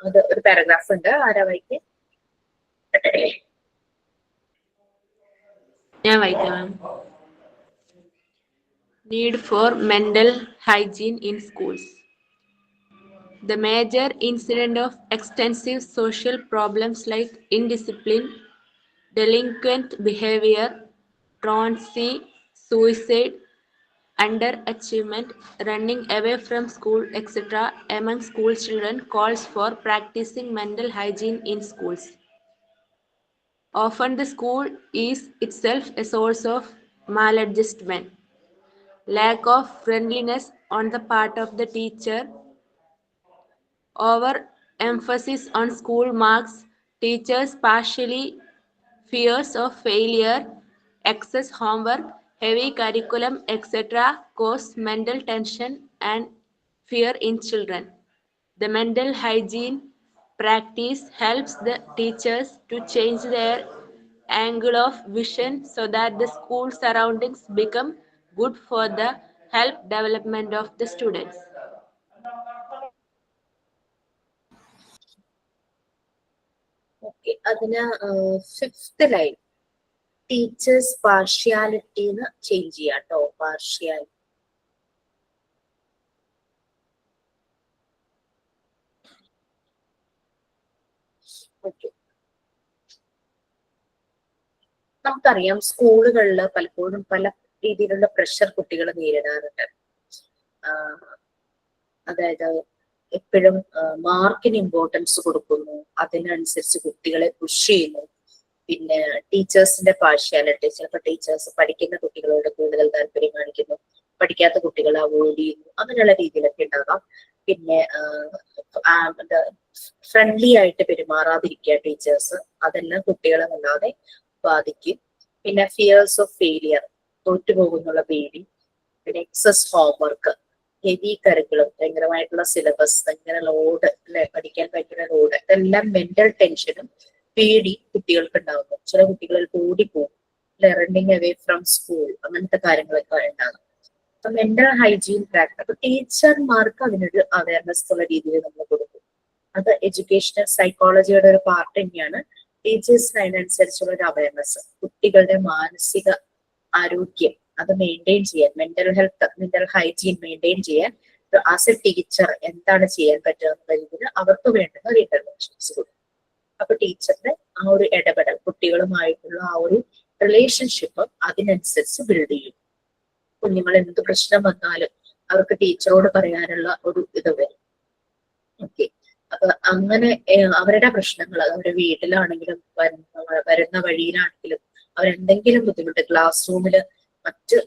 അത് ഒരു പാരഗ്രാഫ് ഉണ്ട്, ആരാ വായിക്കേ? ഞാൻ വായിക്കാം. Need for mental hygiene in schools. The major incident of extensive social problems like indiscipline, delinquent behavior, truancy, suicide, underachievement, running away from school, etc. among school children calls for practicing mental hygiene in schools. Often the school is itself a source of maladjustment, lack of friendliness on the part of the teacher, overemphasis on school marks, teachers partially fears of failure, excess homework, heavy curriculum, etc. cause mental tension and fear in children. The mental hygiene practice helps the teachers to change their angle of vision so that the school surroundings become good for the health development of the students. Okay, അതിന് fifth line teachers പാർഷ്യാലിറ്റിന്ന് change ചെയ്യാം കേട്ടോ. Partiality. Okay, നമുക്കറിയാം സ്കൂളുകളിൽ പലപ്പോഴും പല രീതിയിലുള്ള pressure കുട്ടികൾ നേരിടാറുണ്ട്. അതായത് എപ്പോഴും മാർക്കിന് ഇമ്പോർട്ടൻസ് കൊടുക്കുന്നു, അതിനനുസരിച്ച് കുട്ടികളെ പുഷ് ചെയ്യുന്നു. പിന്നെ ടീച്ചേഴ്സിന്റെ പാർഷ്യാലിറ്റി, ചിലപ്പോൾ ടീച്ചേഴ്സ് പഠിക്കുന്ന കുട്ടികളോട് കൂടുതൽ താല്പര്യം കാണിക്കുന്നു, പഠിക്കാത്ത കുട്ടികളെ അവോയ്ഡ് ചെയ്യുന്നു, അങ്ങനെയുള്ള രീതിയിലൊക്കെ ഉണ്ടാകാം. പിന്നെ ഫ്രണ്ട്ലി ആയിട്ട് പെരുമാറാതിരിക്കുക ടീച്ചേഴ്സ്, അതെല്ലാം കുട്ടികളെ വല്ലാതെ ബാധിക്കും. പിന്നെ ഫിയേഴ്സ് ഓഫ് ഫെയിലിയർ, തോറ്റുപോകുന്നുള്ള പേടി. പിന്നെ എക്സസ് ഹോംവർക്ക്, ഹെവി കരിക്കുലം, ഭയങ്കരമായിട്ടുള്ള സിലബസ്, ഭയങ്കര ലോഡ് അല്ലെ, പഠിക്കാൻ ഭയങ്കര ലോഡ്, ഇതെല്ലാം മെന്റൽ ടെൻഷനും പേടി കുട്ടികൾക്ക് ഉണ്ടാകുന്നു. ചില കുട്ടികൾ ഓടിപ്പോകും, റണ്ണിങ് അവേ ഫ്രം സ്കൂൾ, അങ്ങനത്തെ കാര്യങ്ങളൊക്കെ ഉണ്ടാകും. അപ്പൊ മെന്റൽ ഹൈജീൻ പ്രാക്ടീസ്, അപ്പൊ ടീച്ചർമാർക്ക് അതിനൊരു അവയർനെസ് ഉള്ള രീതിയിൽ നമ്മൾ കൊടുക്കും. അത് എഡ്യൂക്കേഷണൽ സൈക്കോളജിയുടെ ഒരു പാർട്ട് തന്നെയാണ്. ടീച്ചേഴ്സിന് അതിനനുസരിച്ചുള്ള ഒരു അവയർനെസ്, കുട്ടികളുടെ മാനസിക ആരോഗ്യം അത് മെയിൻറ്റെയിൻ ചെയ്യാൻ, മെന്റൽ ഹൈജീൻ മെയിൻറ്റെയിൻ ചെയ്യാൻ ആസ് എ ടീച്ചർ എന്താണ് ചെയ്യാൻ പറ്റുക എന്നുള്ള രീതിയിൽ അവർക്ക് വേണ്ടുന്ന ഒരു ഇന്റർവെൻഷൻസ് കൊടുക്കും. അപ്പൊ ടീച്ചറിന്റെ ആ ഒരു ഇടപെടൽ, കുട്ടികളുമായിട്ടുള്ള ആ ഒരു റിലേഷൻഷിപ്പ് അതിനനുസരിച്ച് ബിൽഡ് ചെയ്യും. കുഞ്ഞുങ്ങൾ എന്ത് പ്രശ്നം വന്നാലും അവർക്ക് ടീച്ചറോട് പറയാനുള്ള ഒരു ഇത് വരും. ഓക്കെ, അപ്പൊ അങ്ങനെ അവരുടെ പ്രശ്നങ്ങൾ, അവരുടെ വീട്ടിലാണെങ്കിലും വരുന്ന വഴിയിലാണെങ്കിലും അവരെന്തെങ്കിലും ബുദ്ധിമുട്ട്, ക്ലാസ് റൂമിൽ മറ്റ്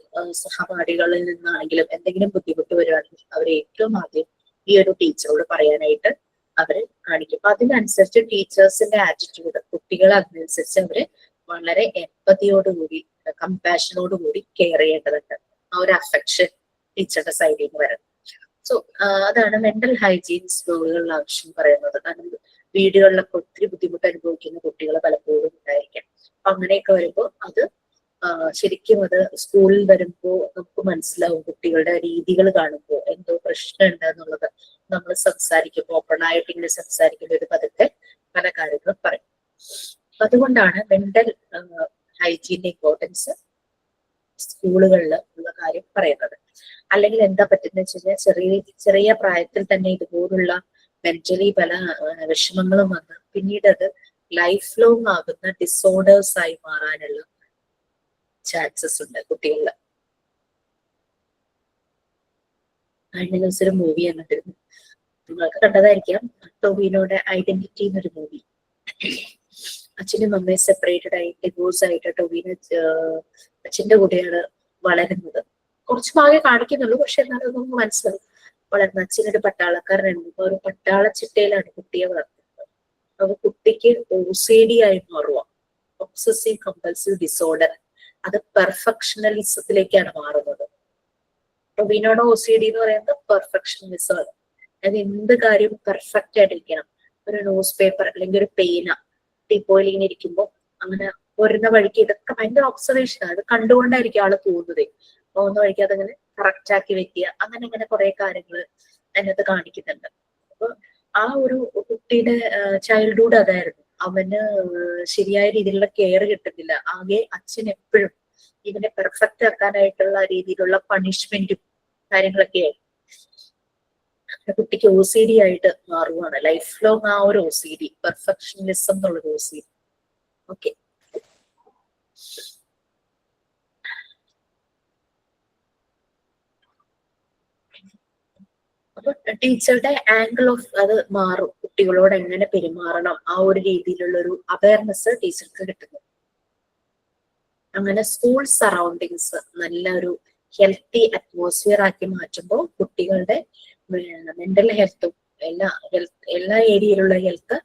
സഹപാഠികളിൽ നിന്നാണെങ്കിലും എന്തെങ്കിലും ബുദ്ധിമുട്ട് വരുവാണെങ്കിൽ അവർ ഏറ്റവും ആദ്യം ഈ ഒരു ടീച്ചറോട് പറയാനായിട്ട് അവര് കാണിക്കും. അപ്പൊ അതിനനുസരിച്ച് ടീച്ചേഴ്സിന്റെ ആറ്റിറ്റ്യൂഡ്, കുട്ടികൾ അതിനനുസരിച്ച് അവര് വളരെ എമ്പതിയോടുകൂടി, കമ്പാഷനോടുകൂടി കെയർ ചെയ്യേണ്ടതുണ്ട്. ആ ഒരു അഫെക്ഷൻ ടീച്ചറുടെ സൈഡിൽ നിന്ന് വരുന്നത്. സോ അതാണ് മെന്റൽ ഹൈജീൻ സ്കൂളുകളിൽ ആവശ്യം പറയുന്നത്. കാരണം വീടുകളിലൊക്കെ ഒത്തിരി ബുദ്ധിമുട്ട് അനുഭവിക്കുന്ന കുട്ടികൾ പലപ്പോഴും ഉണ്ടായിരിക്കാം. അപ്പൊ അങ്ങനെയൊക്കെ വരുമ്പോൾ അത് ശരിക്കും അത് സ്കൂളിൽ വരുമ്പോൾ നമുക്ക് മനസ്സിലാവും. കുട്ടികളുടെ രീതികൾ കാണുമ്പോൾ എന്തോ പ്രശ്നമുണ്ട് എന്നുള്ളത് നമ്മൾ സംസാരിക്കുമ്പോൾ, ഓപ്പണായിട്ട് ഇങ്ങനെ സംസാരിക്കുമ്പോൾ ഒരു പതുക്കെ പല കാര്യങ്ങളും പറയും. അതുകൊണ്ടാണ് മെന്റൽ ഹൈജീന്റെ ഇമ്പോർട്ടൻസ് സ്കൂളുകളിൽ ഉള്ള കാര്യം പറയുന്നത്. അല്ലെങ്കിൽ എന്താ പറ്റുന്ന വെച്ച് കഴിഞ്ഞാൽ ചെറിയ പ്രായത്തിൽ തന്നെ ഇതുപോലുള്ള മെന്റലി പല വിഷമങ്ങളും വന്ന് പിന്നീട് അത് ലൈഫ് ലോങ് ആകുന്ന ഡിസോർഡേഴ്സ് ആയി മാറാനുള്ള ചാൻസസ് ഉണ്ട് കുട്ടികളിൽ. കഴിഞ്ഞ ദിവസം ഒരു മൂവി കണ്ടിരുന്നു, നിങ്ങൾക്ക് കണ്ടതായിരിക്കാം, ടോവിനോയുടെ ഐഡന്റിറ്റി എന്നൊരു മൂവി. അച്ഛനും അമ്മയും സെപ്പറേറ്റഡ് ആയി ഡിവോഴ്സ് ആയിട്ട് ടോവിനോ അച്ഛന്റെ കൂടെയാണ് വളരുന്നത്. കുറച്ച് ഭാഗം കാണിക്കുന്നുള്ളൂ, പക്ഷെ എന്നാലും നമുക്ക് മനസ്സിലാവും വളർന്ന അച്ഛനൊരു പട്ടാളക്കാരനായിരുന്നു. ഒരു പട്ടാള ചിട്ടയിലാണ് കുട്ടിയെ വളർത്തുന്നത്. അപ്പൊ കുട്ടിക്ക് OCD ആയി മാറുക, ഒബ്സസീവ് കമ്പൽസീവ് ഡിസോർഡർ. അത് പെർഫെക്ഷണലിസത്തിലേക്കാണ് മാറുന്നത്. ടോവിനോയുടെ OCD എന്ന് പറയുന്നത് പെർഫെക്ഷണലിസം ആണ്. അത് എന്ത് കാര്യവും പെർഫെക്റ്റ് ആയിട്ടിരിക്കണം. ഒരു ന്യൂസ് പേപ്പർ അല്ലെങ്കിൽ ഒരു പേന ടീപ്പോയിൽ ഇങ്ങനെ ഇരിക്കുമ്പോൾ അങ്ങനെ വരുന്ന വഴിക്ക് ഇതൊക്കെ ഭയങ്കര ഒബ്സർവേഷൻ ആണ്. അത് കണ്ടുകൊണ്ടായിരിക്കും ആള് പോകുന്നത്. പോകുന്ന വഴിക്ക് അതങ്ങനെ കറക്റ്റ് ആക്കി വെക്കുക, അങ്ങനെ കുറെ കാര്യങ്ങൾ അതിനകത്ത് കാണിക്കുന്നുണ്ട്. അപ്പൊ ആ ഒരു കുട്ടിയുടെ ചൈൽഡ്ഹുഡ് അതായിരുന്നു. അവന് ശരിയായ രീതിയിലുള്ള കെയർ കിട്ടുന്നില്ല. ആകെ അച്ഛൻ എപ്പോഴും ഇവനെ പെർഫെക്റ്റ് ആക്കാനായിട്ടുള്ള രീതിയിലുള്ള പണിഷ്മെന്റും കാര്യങ്ങളൊക്കെ ആയി കുട്ടിക്ക് OCD ആയിട്ട് മാറുകയാണ്. ലൈഫ് ലോങ് ആ ഒരു OCD, പെർഫെക്ഷനിസം എന്നുള്ളൊരു OCD. ഓക്കെ, അപ്പൊ ടീച്ചറുടെ ആംഗിൾ ഓഫ് അത് മാറും. കുട്ടികളോട് എങ്ങനെ പെരുമാറണം, ആ ഒരു രീതിയിലുള്ള ഒരു അവയർനെസ് ടീച്ചർക്ക് കിട്ടുന്നു. അങ്ങനെ സ്കൂൾ സറൗണ്ടിങ്സ് നല്ലൊരു ഹെൽത്തി അറ്റ്മോസ്ഫിയർ ആക്കി മാറ്റുമ്പോൾ കുട്ടികളുടെ മെന്റൽ ഹെൽത്തും എല്ലാ ഏരിയയിലുള്ള ഹെൽത്ത്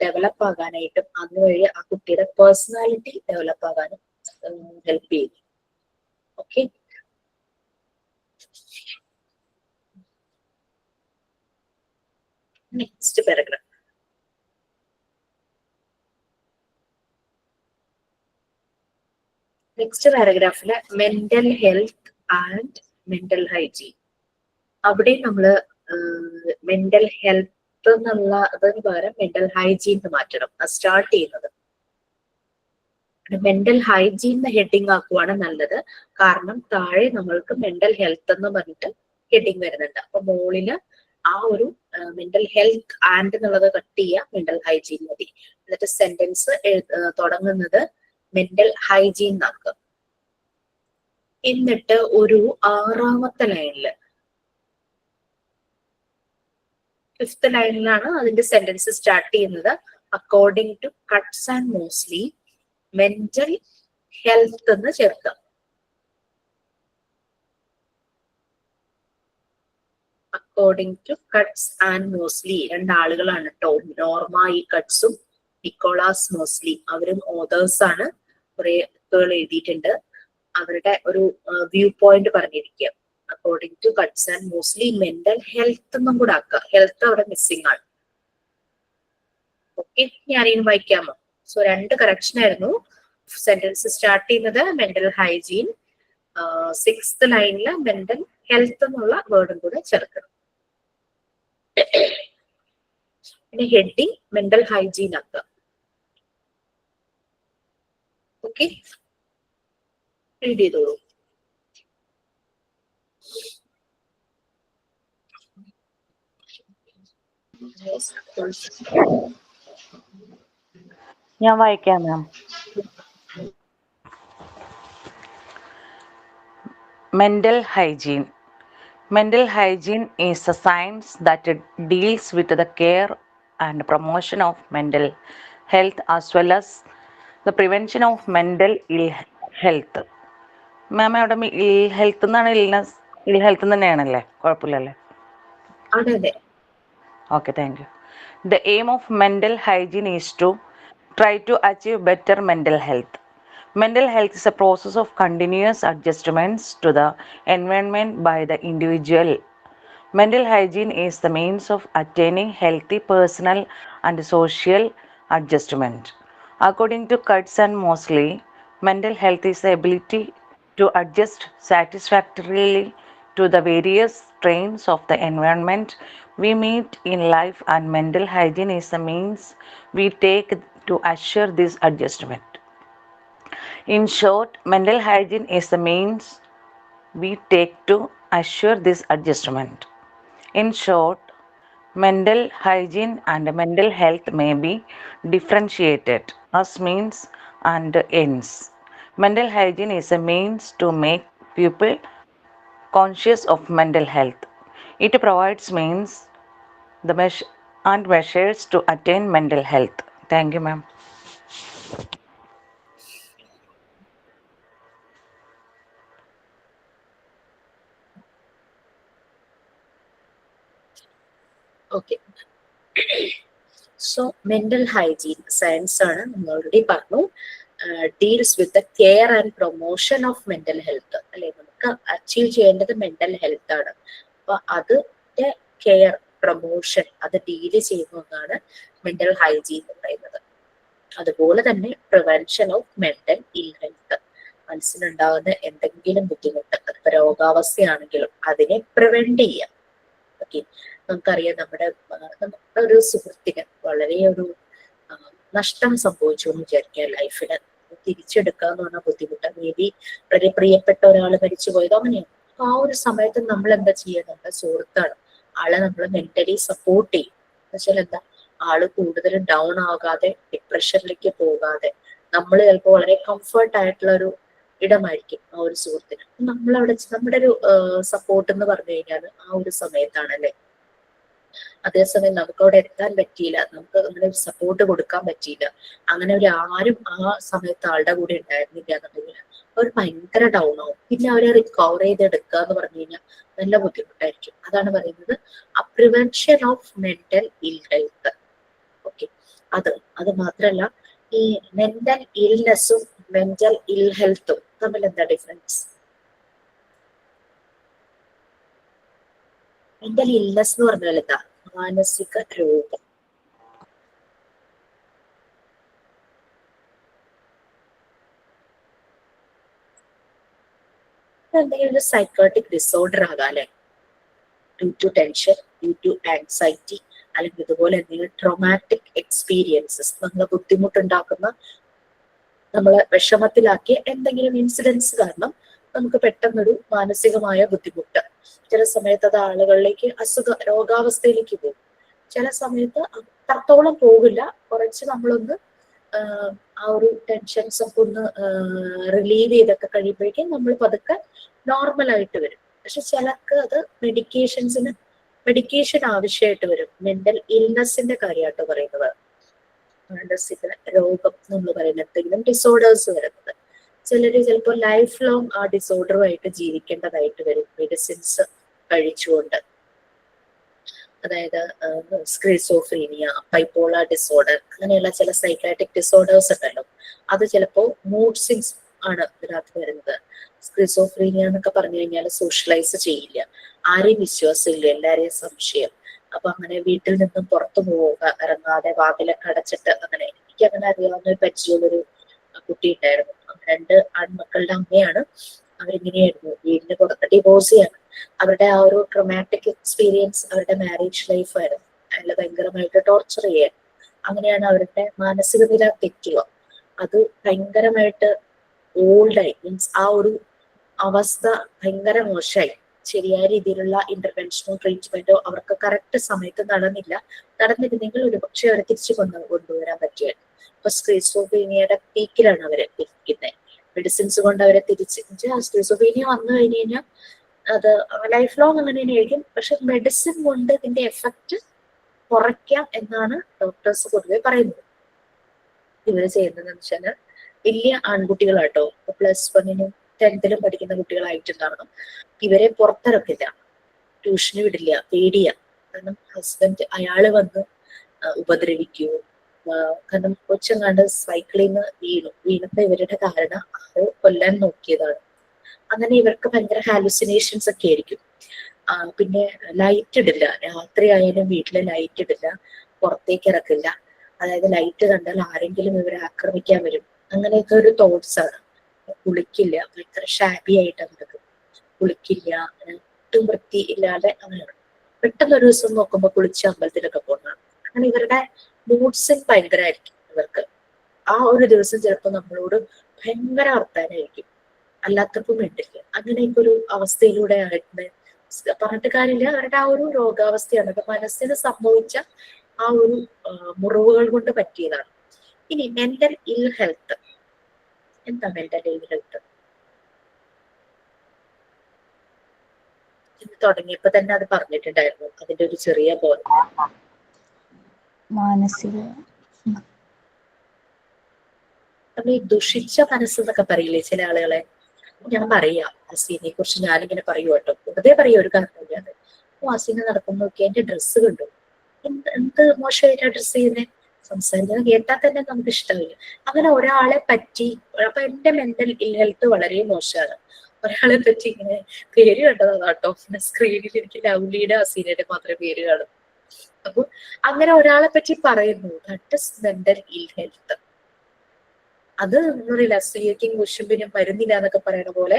ഡെവലപ്പ് ആകാനായിട്ടും അതുവഴി ആ കുട്ടിയുടെ പേഴ്സണാലിറ്റി ഡെവലപ്പ് ആകാനും ഹെൽപ്പ് ചെയ്യും. Okay, next paragraph. നെക്സ്റ്റ് പാരഗ്രാഫില് mental health and mental hygiene. അവിടെ നമ്മള് മെന്റൽ ഹെൽത്ത് എന്നുള്ള അതിന് പകരം മെന്റൽ ഹൈജീൻ മാറ്റണം. സ്റ്റാർട്ട് ചെയ്യുന്നത് മെന്റൽ ഹൈജീൻ ഹെഡിങ് ആക്കുവാണ് നല്ലത്. കാരണം താഴെ നമ്മൾക്ക് മെന്റൽ ഹെൽത്ത് എന്ന് പറഞ്ഞിട്ട് ഹെഡിങ് വരുന്നുണ്ട്. അപ്പൊ മുകളില് ആ ഒരു മെന്റൽ ഹെൽത്ത് ആൻഡ് എന്നുള്ളത് കട്ട് ചെയ്യുക, മെന്റൽ ഹൈജീൻ മതി. എന്നിട്ട് സെന്റൻസ് തുടങ്ങുന്നത് മെന്റൽ ഹൈജീൻ ആക്കുക. എന്നിട്ട് ഒരു 6ാമത്തെ ലൈനില്, 5th ലൈനിലാണ് അതിന്റെ സെന്റൻസ് സ്റ്റാർട്ട് ചെയ്യുന്നത്. According to Cutts and Moseley mental health എന്ന് ചേർക്കുക. According to Cutts and Moseley, രണ്ടാളുകളാണ് കേട്ടോ, നോർമ ഇ കട്ട്സും നിക്കോളാസ് മോസ്ലി. അവരും ഓതേഴ്സ് ആണ്, കുറെ ബുക്കുകൾ എഴുതിയിട്ടുണ്ട്. അവരുടെ ഒരു വ്യൂ പോയിന്റ് പറഞ്ഞിരിക്കുക. According to Cutts and Moseley mental health എന്നും കൂടെ ആക്കുക. ഹെൽത്ത് അവിടെ മിസ്സിംഗ് ആണ്. ഓക്കെ, ഞാനിനി വായിക്കാമോ? സോ 2 കറക്ഷൻ ആയിരുന്നു. സെന്റൻസ് സ്റ്റാർട്ട് ചെയ്യുന്നത് മെന്റൽ ഹൈജീൻ, 6th ലൈനിൽ മെന്റൽ ഹെൽത്ത് എന്നുള്ള വേർഡും കൂടെ ചേർക്കണം. പിന്നെ ഹെഡിങ് മെന്റൽ ഹൈജീൻ ആക്കുക. ഓക്കെ, റീഡ് ചെയ്തോളൂ. ഞാൻ വായിക്കാം മാം. Mental hygiene. Mental hygiene is a science that deals with the care and promotion of mental health as well as the prevention of mental ill health. മാം അവിടെ ഇൽ health എന്നാണ് ഇൽ health തന്നെയാണല്ലേ? കുഴപ്പമില്ലല്ലേ? അതെ അതെ. Okay, thank you. The aim of mental hygiene is to try to achieve better mental health. Mental health is a process of continuous adjustments to the environment by the individual. Mental hygiene is the means of attaining healthy personal and social adjustment. According to Kurtz and Mosley, mental health is the ability to adjust satisfactorily to the various strains of the environment we meet in life, and mental hygiene is the means we take to assure this adjustment. In short, mental hygiene is the means we take to assure this adjustment. In short, mental hygiene and mental health may be differentiated as means and ends. Mental hygiene is a means to make people conscious of mental health. It provides means and measures to attain mental health. Thank you, ma'am. Okay, so mental hygiene science ആണ്, നമ്മൾ already പറഞ്ഞു. Deals with the care and promotion of mental health അല്ലെ? നമുക്ക് achieve ചെയ്യേണ്ടത് mental health ആണ്. അപ്പൊ അതിന്റെ care promotion അത് ഡീല് ചെയ്യുന്നതാണ് മെന്റൽ ഹൈജീൻ എന്ന് പറയുന്നത്. അതുപോലെ തന്നെ പ്രിവെൻഷൻ ഓഫ് മെന്റൽ ഇൽ ഹെൽത്ത്, മനസ്സിനുണ്ടാകുന്ന എന്തെങ്കിലും ബുദ്ധിമുട്ട്, അതിപ്പോ രോഗാവസ്ഥയാണെങ്കിലും അതിനെ പ്രിവെന്റ് ചെയ്യാം. ഓക്കെ, നമുക്കറിയാം നമ്മുടെ ഒരു സുഹൃത്തിന് വളരെ ഒരു നഷ്ടം സംഭവിച്ചു എന്ന് വിചാരിക്കുക ലൈഫിന്. തിരിച്ചെടുക്കുക എന്ന് പറഞ്ഞാൽ ബുദ്ധിമുട്ട്. മേ ബി വളരെ പ്രിയപ്പെട്ട ഒരാൾ മരിച്ചു പോയത് അങ്ങനെയാണ്. അപ്പൊ ആ ഒരു സമയത്ത് നമ്മൾ എന്താ ചെയ്യുക? നമ്മുടെ സുഹൃത്താണ്, ആളെ നമ്മൾ മെന്റലി സപ്പോർട്ട് ചെയ്യും. എന്നുവെച്ചാൽ എന്താ, ആള് കൂടുതൽ ഡൗൺ ആകാതെ ഡിപ്രഷനിലേക്ക് പോകാതെ നമ്മൾ ചിലപ്പോൾ വളരെ കംഫർട്ട് ആയിട്ടുള്ള ഒരു ഇടമായിരിക്കും ആ ഒരു സുഹൃത്തിന്. നമ്മളവിടെ നമ്മുടെ ഒരു സപ്പോർട്ട് എന്ന് പറഞ്ഞു കഴിഞ്ഞാൽ ആ ഒരു സമയത്താണല്ലേ. അതേസമയം നമുക്ക് അവിടെ എത്താൻ പറ്റിയില്ല, നമുക്ക് അങ്ങനെ ഒരു സപ്പോർട്ട് കൊടുക്കാൻ പറ്റിയില്ല, അങ്ങനെ ഒരു ആരും ആ സമയത്ത് ആളുടെ കൂടെ ഉണ്ടായിരുന്നില്ല എന്നുണ്ടെങ്കിൽ അവർ ഭയങ്കര ഡൗൺ ആവും. പിന്നെ അവരെ റിക്കവർ ചെയ്തെടുക്കുക എന്ന് പറഞ്ഞു കഴിഞ്ഞാൽ നല്ല ബുദ്ധിമുട്ടായിരിക്കും. അതാണ് പറയുന്നത് പ്രിവെൻഷൻ ഓഫ് മെന്റൽ ഇൽ ഹെൽത്ത്. ഓക്കെ, അത് മാത്രല്ല, ഈ മെന്റൽ ഇൽനെസ്സും മെന്റൽ ഇൽ ഹെൽത്തും തമ്മിൽ എന്താ ഡിഫറൻസ്? മെന്റൽ ഇൽനെസ് എന്ന് പറഞ്ഞാൽ എന്താ? മാനസിക രോഗം. എന്തെങ്കിലും ഒരു സൈക്കോട്ടിക് ഡിസോർഡർ ആകാം അല്ലെ? Due to tension, due to anxiety, അല്ലെങ്കിൽ ഇതുപോലെ എന്തെങ്കിലും ട്രോമാറ്റിക് എക്സ്പീരിയൻസസ്, നമ്മളെ ബുദ്ധിമുട്ടുണ്ടാക്കുന്ന, നമ്മളെ വിഷമത്തിലാക്കിയ എന്തെങ്കിലും ഇൻസിഡൻസ് കാരണം നമുക്ക് പെട്ടെന്നൊരു മാനസികമായ ബുദ്ധിമുട്ട്. ചില സമയത്ത് അത് ആളുകളിലേക്ക് രോഗാവസ്ഥയിലേക്ക് പോകും. ചില സമയത്ത് അത്രത്തോളം പോകില്ല, കുറച്ച് നമ്മളൊന്ന് ആ ഒരു ടെൻഷൻസ് ഒക്കെ ഒന്ന് റിലീവ് ചെയ്തൊക്കെ കഴിയുമ്പോഴേക്കും നമ്മൾ പതുക്കെ നോർമലായിട്ട് വരും. പക്ഷെ ചിലർക്ക് അത് മെഡിക്കേഷൻ ആവശ്യമായിട്ട് വരും. മെന്റൽ ഇൽനെസിന്റെ കാര്യമായിട്ട് പറയുന്നത്, മാനസിക രോഗം നമ്മൾ പറയുന്ന എന്തെങ്കിലും ഡിസോർഡേഴ്സ് വരുന്നത്. ചിലര് ചിലപ്പോൾ ലൈഫ് ലോങ് ആ ഡിസോർഡറുമായിട്ട് ജീവിക്കേണ്ടതായിട്ട് വരും മെഡിസിൻസ് കഴിച്ചുകൊണ്ട്. അതായത് സ്ക്രിസോഫ്രീനിയ, ബൈപോളാർ ഡിസോർഡർ, അങ്ങനെയുള്ള ചില സൈക്കാട്രിക് ഡിസോർഡേഴ്സ് ഉണ്ടല്ലോ, അത് ചിലപ്പോൾ മൂഡ് സ്വിങ്സ് ആണ് ഇതിനകത്ത് വരുന്നത്. സ്ക്രിസോഫ്രീനിയ എന്നൊക്കെ പറഞ്ഞു കഴിഞ്ഞാൽ സോഷ്യലൈസ് ചെയ്യില്ല, ആരെയും വിശ്വാസമില്ല, എല്ലാരെയും സംശയം. അപ്പൊ അങ്ങനെ വീട്ടിൽ നിന്നും പുറത്തു പോവുക, ഇറങ്ങാതെ വാതിലൊക്കെ അടച്ചിട്ട് അങ്ങനെ എനിക്ക് അങ്ങനെ അറിയാവുന്ന ഒരു പരിചയമുള്ളൊരു കുട്ടി ഉണ്ടായിരുന്നു. 2 ആൺമക്കളുടെ അമ്മയാണ്. അവരിങ്ങനെയായിരുന്നു, വീടിന് പുറത്ത് ഡിവോഴ്സ് ചെയ്യാണ്. അവരുടെ ആ ഒരു ട്രോമാറ്റിക് എക്സ്പീരിയൻസ് അവരുടെ മാരേജ് ലൈഫായിരുന്നു. അയാളെ ഭയങ്കരമായിട്ട് ടോർച്ചർ ചെയ്യാൻ. അങ്ങനെയാണ് അവരുടെ മാനസിക നില തെറ്റുക. അത് ഭയങ്കരമായിട്ട് ഓൾഡായി, മീൻസ് ആ ഒരു അവസ്ഥ ഭയങ്കര മോശമായി. ശരിയായ രീതിയിലുള്ള ഇന്റർവെൻഷനോ ട്രീറ്റ്മെന്റോ അവർക്ക് കറക്റ്റ് സമയത്ത് നടന്നിരുന്നെങ്കിൽ ഒരു പക്ഷെ അവരെ തിരിച്ചു കൊണ്ടുവരാൻ പറ്റിയായിരുന്നു. ഇപ്പൊ സ്ക്രീസോഫീനിയയുടെ പീക്കിലാണ് അവരെ ഇരിക്കുന്നത്. മെഡിസിൻസ് കൊണ്ട് അവരെ സ്ക്രീസോഫീനിയ വന്നു കഴിഞ്ഞു കഴിഞ്ഞാൽ അത് ലൈഫ് ലോങ് അങ്ങനെ തന്നെയായിരിക്കും. പക്ഷെ മെഡിസിൻ കൊണ്ട് ഇതിന്റെ എഫക്റ്റ് കുറയ്ക്കാം എന്നാണ് ഡോക്ടേഴ്സ് പൊതുവെ പറയുന്നത്. ഇവര് ചെയ്യുന്നതെന്ന് വെച്ചാൽ വലിയ ആൺകുട്ടികളാട്ടോ, +1-നും 10th-ലും പഠിക്കുന്ന കുട്ടികളായിട്ടുണ്ടാവണം. ഇവരെ പുറത്തിറക്കില്ല, ട്യൂഷന് വിടില്ല, പേടിയാ. കാരണം ഹസ്ബൻഡ് അയാള് വന്ന് ഉപദ്രവിക്കുമോ. കാരണം കൊച്ചങ്ങാണ്ട് സൈക്കിളിൽ നിന്ന് വീണപ്പോ ഇവരുടെ കാരണം ആരോ കൊല്ലാൻ നോക്കിയതാണ്. അങ്ങനെ ഇവർക്ക് ഭയങ്കര ഹാലുസിനേഷൻസ് ഒക്കെ ആയിരിക്കും. പിന്നെ ലൈറ്റ് ഇടില്ല, രാത്രി ആയാലും വീട്ടില് ലൈറ്റ് ഇടില്ല, പുറത്തേക്ക് ഇറക്കില്ല. അതായത് ലൈറ്റ് കണ്ടാൽ ആരെങ്കിലും ഇവരെ ആക്രമിക്കാൻ വരും, അങ്ങനെയൊക്കെ ഒരു തോട്ട്സ് ആണ്. കുളിക്കില്ല, ഭയങ്കര ഷാബി ആയിട്ട് നടക്കും, കുളിക്കില്ല, ഒട്ടും വൃത്തി ഇല്ലാതെ അങ്ങനെയാണ്. പെട്ടെന്ന് ഒരു ദിവസം നോക്കുമ്പോൾ കുളിച്ച് അമ്പലത്തിലൊക്കെ പോകുന്നതാണ്. അങ്ങനെ ഇവരുടെ മൂഡ് സ്വിംഗ് ഭയങ്കരമായിരിക്കും ഇവർക്ക്. ആ ഒരു ദിവസം ചിലപ്പോൾ നമ്മളോട് ഭയങ്കര വർത്താനായിരിക്കും, അല്ലാത്തപ്പോൾ മിണ്ടില്ല. അങ്ങനെയൊക്കെ ഒരു അവസ്ഥയിലൂടെ ആയിട്ട് പറഞ്ഞിട്ട് കാര്യമില്ല. അവരുടെ ആ ഒരു രോഗാവസ്ഥയാണ്, അത് മനസ്സിന് സംഭവിച്ച ആ ഒരു മുറിവുകൾ കൊണ്ട് പറ്റിയതാണ്. ഇനി മെന്റൽ ഇൽ ഹെൽത്ത്. എന്താ മെന്റൽ ഇൽ ഹെൽത്ത്? ഇത് തുടങ്ങിയപ്പോ തന്നെ അത് പറഞ്ഞിട്ടുണ്ടായിരുന്നു, അതിന്റെ ഒരു ചെറിയ പോലെ. മാനസിക നമ്മൾ ഈ ദുഷിച്ച മനസ്സെന്നൊക്കെ പറയില്ലേ ചില ആളുകളെ. ഞാൻ പറയാം അസീനെ കുറിച്ച് ഞാനിങ്ങനെ പറയൂ കേട്ടോ, വെറുതെ പറയൂ, ഒരു കാരണമില്ലാതെ. അസീന നടക്കുന്നൊക്കെ എന്റെ ഡ്രസ്സ് കണ്ടു, എന്ത് മോശമായിട്ടാ ഡ്രസ്സ് ചെയ്യുന്നത്, സംസാരിക്കുന്നത് കേട്ടാൽ തന്നെ നമുക്ക് ഇഷ്ടമില്ല. അങ്ങനെ ഒരാളെ പറ്റി, അപ്പൊ എന്റെ മെന്റൽ ഇൽ ഹെൽത്ത് വളരെ മോശമാണ്. ഒരാളെ പറ്റി ഇങ്ങനെ പേര് കണ്ടതാട്ടോ, പിന്നെ സ്ക്രീനിൽ എനിക്ക് ലവ്ലിയുടെ അസീനയുടെ മാത്രമേ പേര് കാണും. അപ്പൊ അങ്ങനെ ഒരാളെ പറ്റി പറയുന്നു, ദാറ്റ് ഇസ് മെന്റൽ ഇൽ ഹെൽത്ത്. അത് ഒന്നുമില്ല, സ്ത്രീക്കും കുശുമ്പിനും മരുന്നില്ല എന്നൊക്കെ പറയുന്ന പോലെ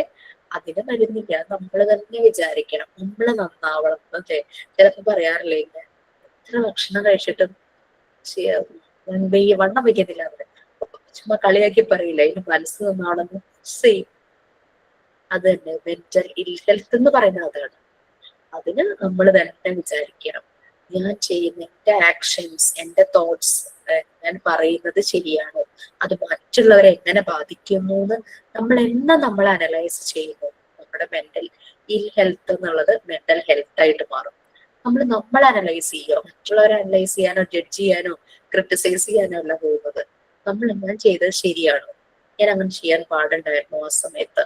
അതിന് മരുന്നില്ല. നമ്മൾ തന്നെ വിചാരിക്കണം നമ്മൾ നന്നാവണം. അതെ, ചിലപ്പോ പറയാറില്ലേ ഇങ്ങനെ എത്ര ഭക്ഷണം കഴിച്ചിട്ടും വണ്ണം വയ്ക്കുന്നില്ല അവര്, ചുമ്മാ കളിയാക്കി പറയില്ല ഇതിന് മനസ്സ് നന്നാണെന്ന്. സെയിം അത് തന്നെ മെന്റൽ ഇൽ ഹെൽത്ത് എന്ന് പറയുന്നത് അതാണ്. അതിന് നമ്മൾ തന്നെ വിചാരിക്കണം, ഞാൻ ചെയ്യുന്ന എന്റെ ആക്ഷൻസ്, എന്റെ തോട്ട്സ്, ഞാൻ പറയുന്നത് ശരിയാണോ, അത് മറ്റുള്ളവരെ എങ്ങനെ ബാധിക്കുന്നു എന്ന് നമ്മൾ അനലൈസ് ചെയ്യുന്നു. നമ്മുടെ മെന്റൽ ഇൽ ഹെൽത്ത് എന്നുള്ളത് മെന്റൽ ഹെൽത്ത് ആയിട്ട് മാറും. നമ്മൾ അനലൈസ് ചെയ്യുക, മറ്റുള്ളവരെ അനലൈസ് ചെയ്യാനോ ജഡ്ജ് ചെയ്യാനോ ക്രിട്ടിസൈസ് ചെയ്യാനോ അല്ല പോകുന്നത്. ഞാൻ ചെയ്തത് ശരിയാണോ, ഞാൻ അങ്ങനെ ചെയ്യാൻ പാടുണ്ടായിരുന്നു ആ സമയത്ത്,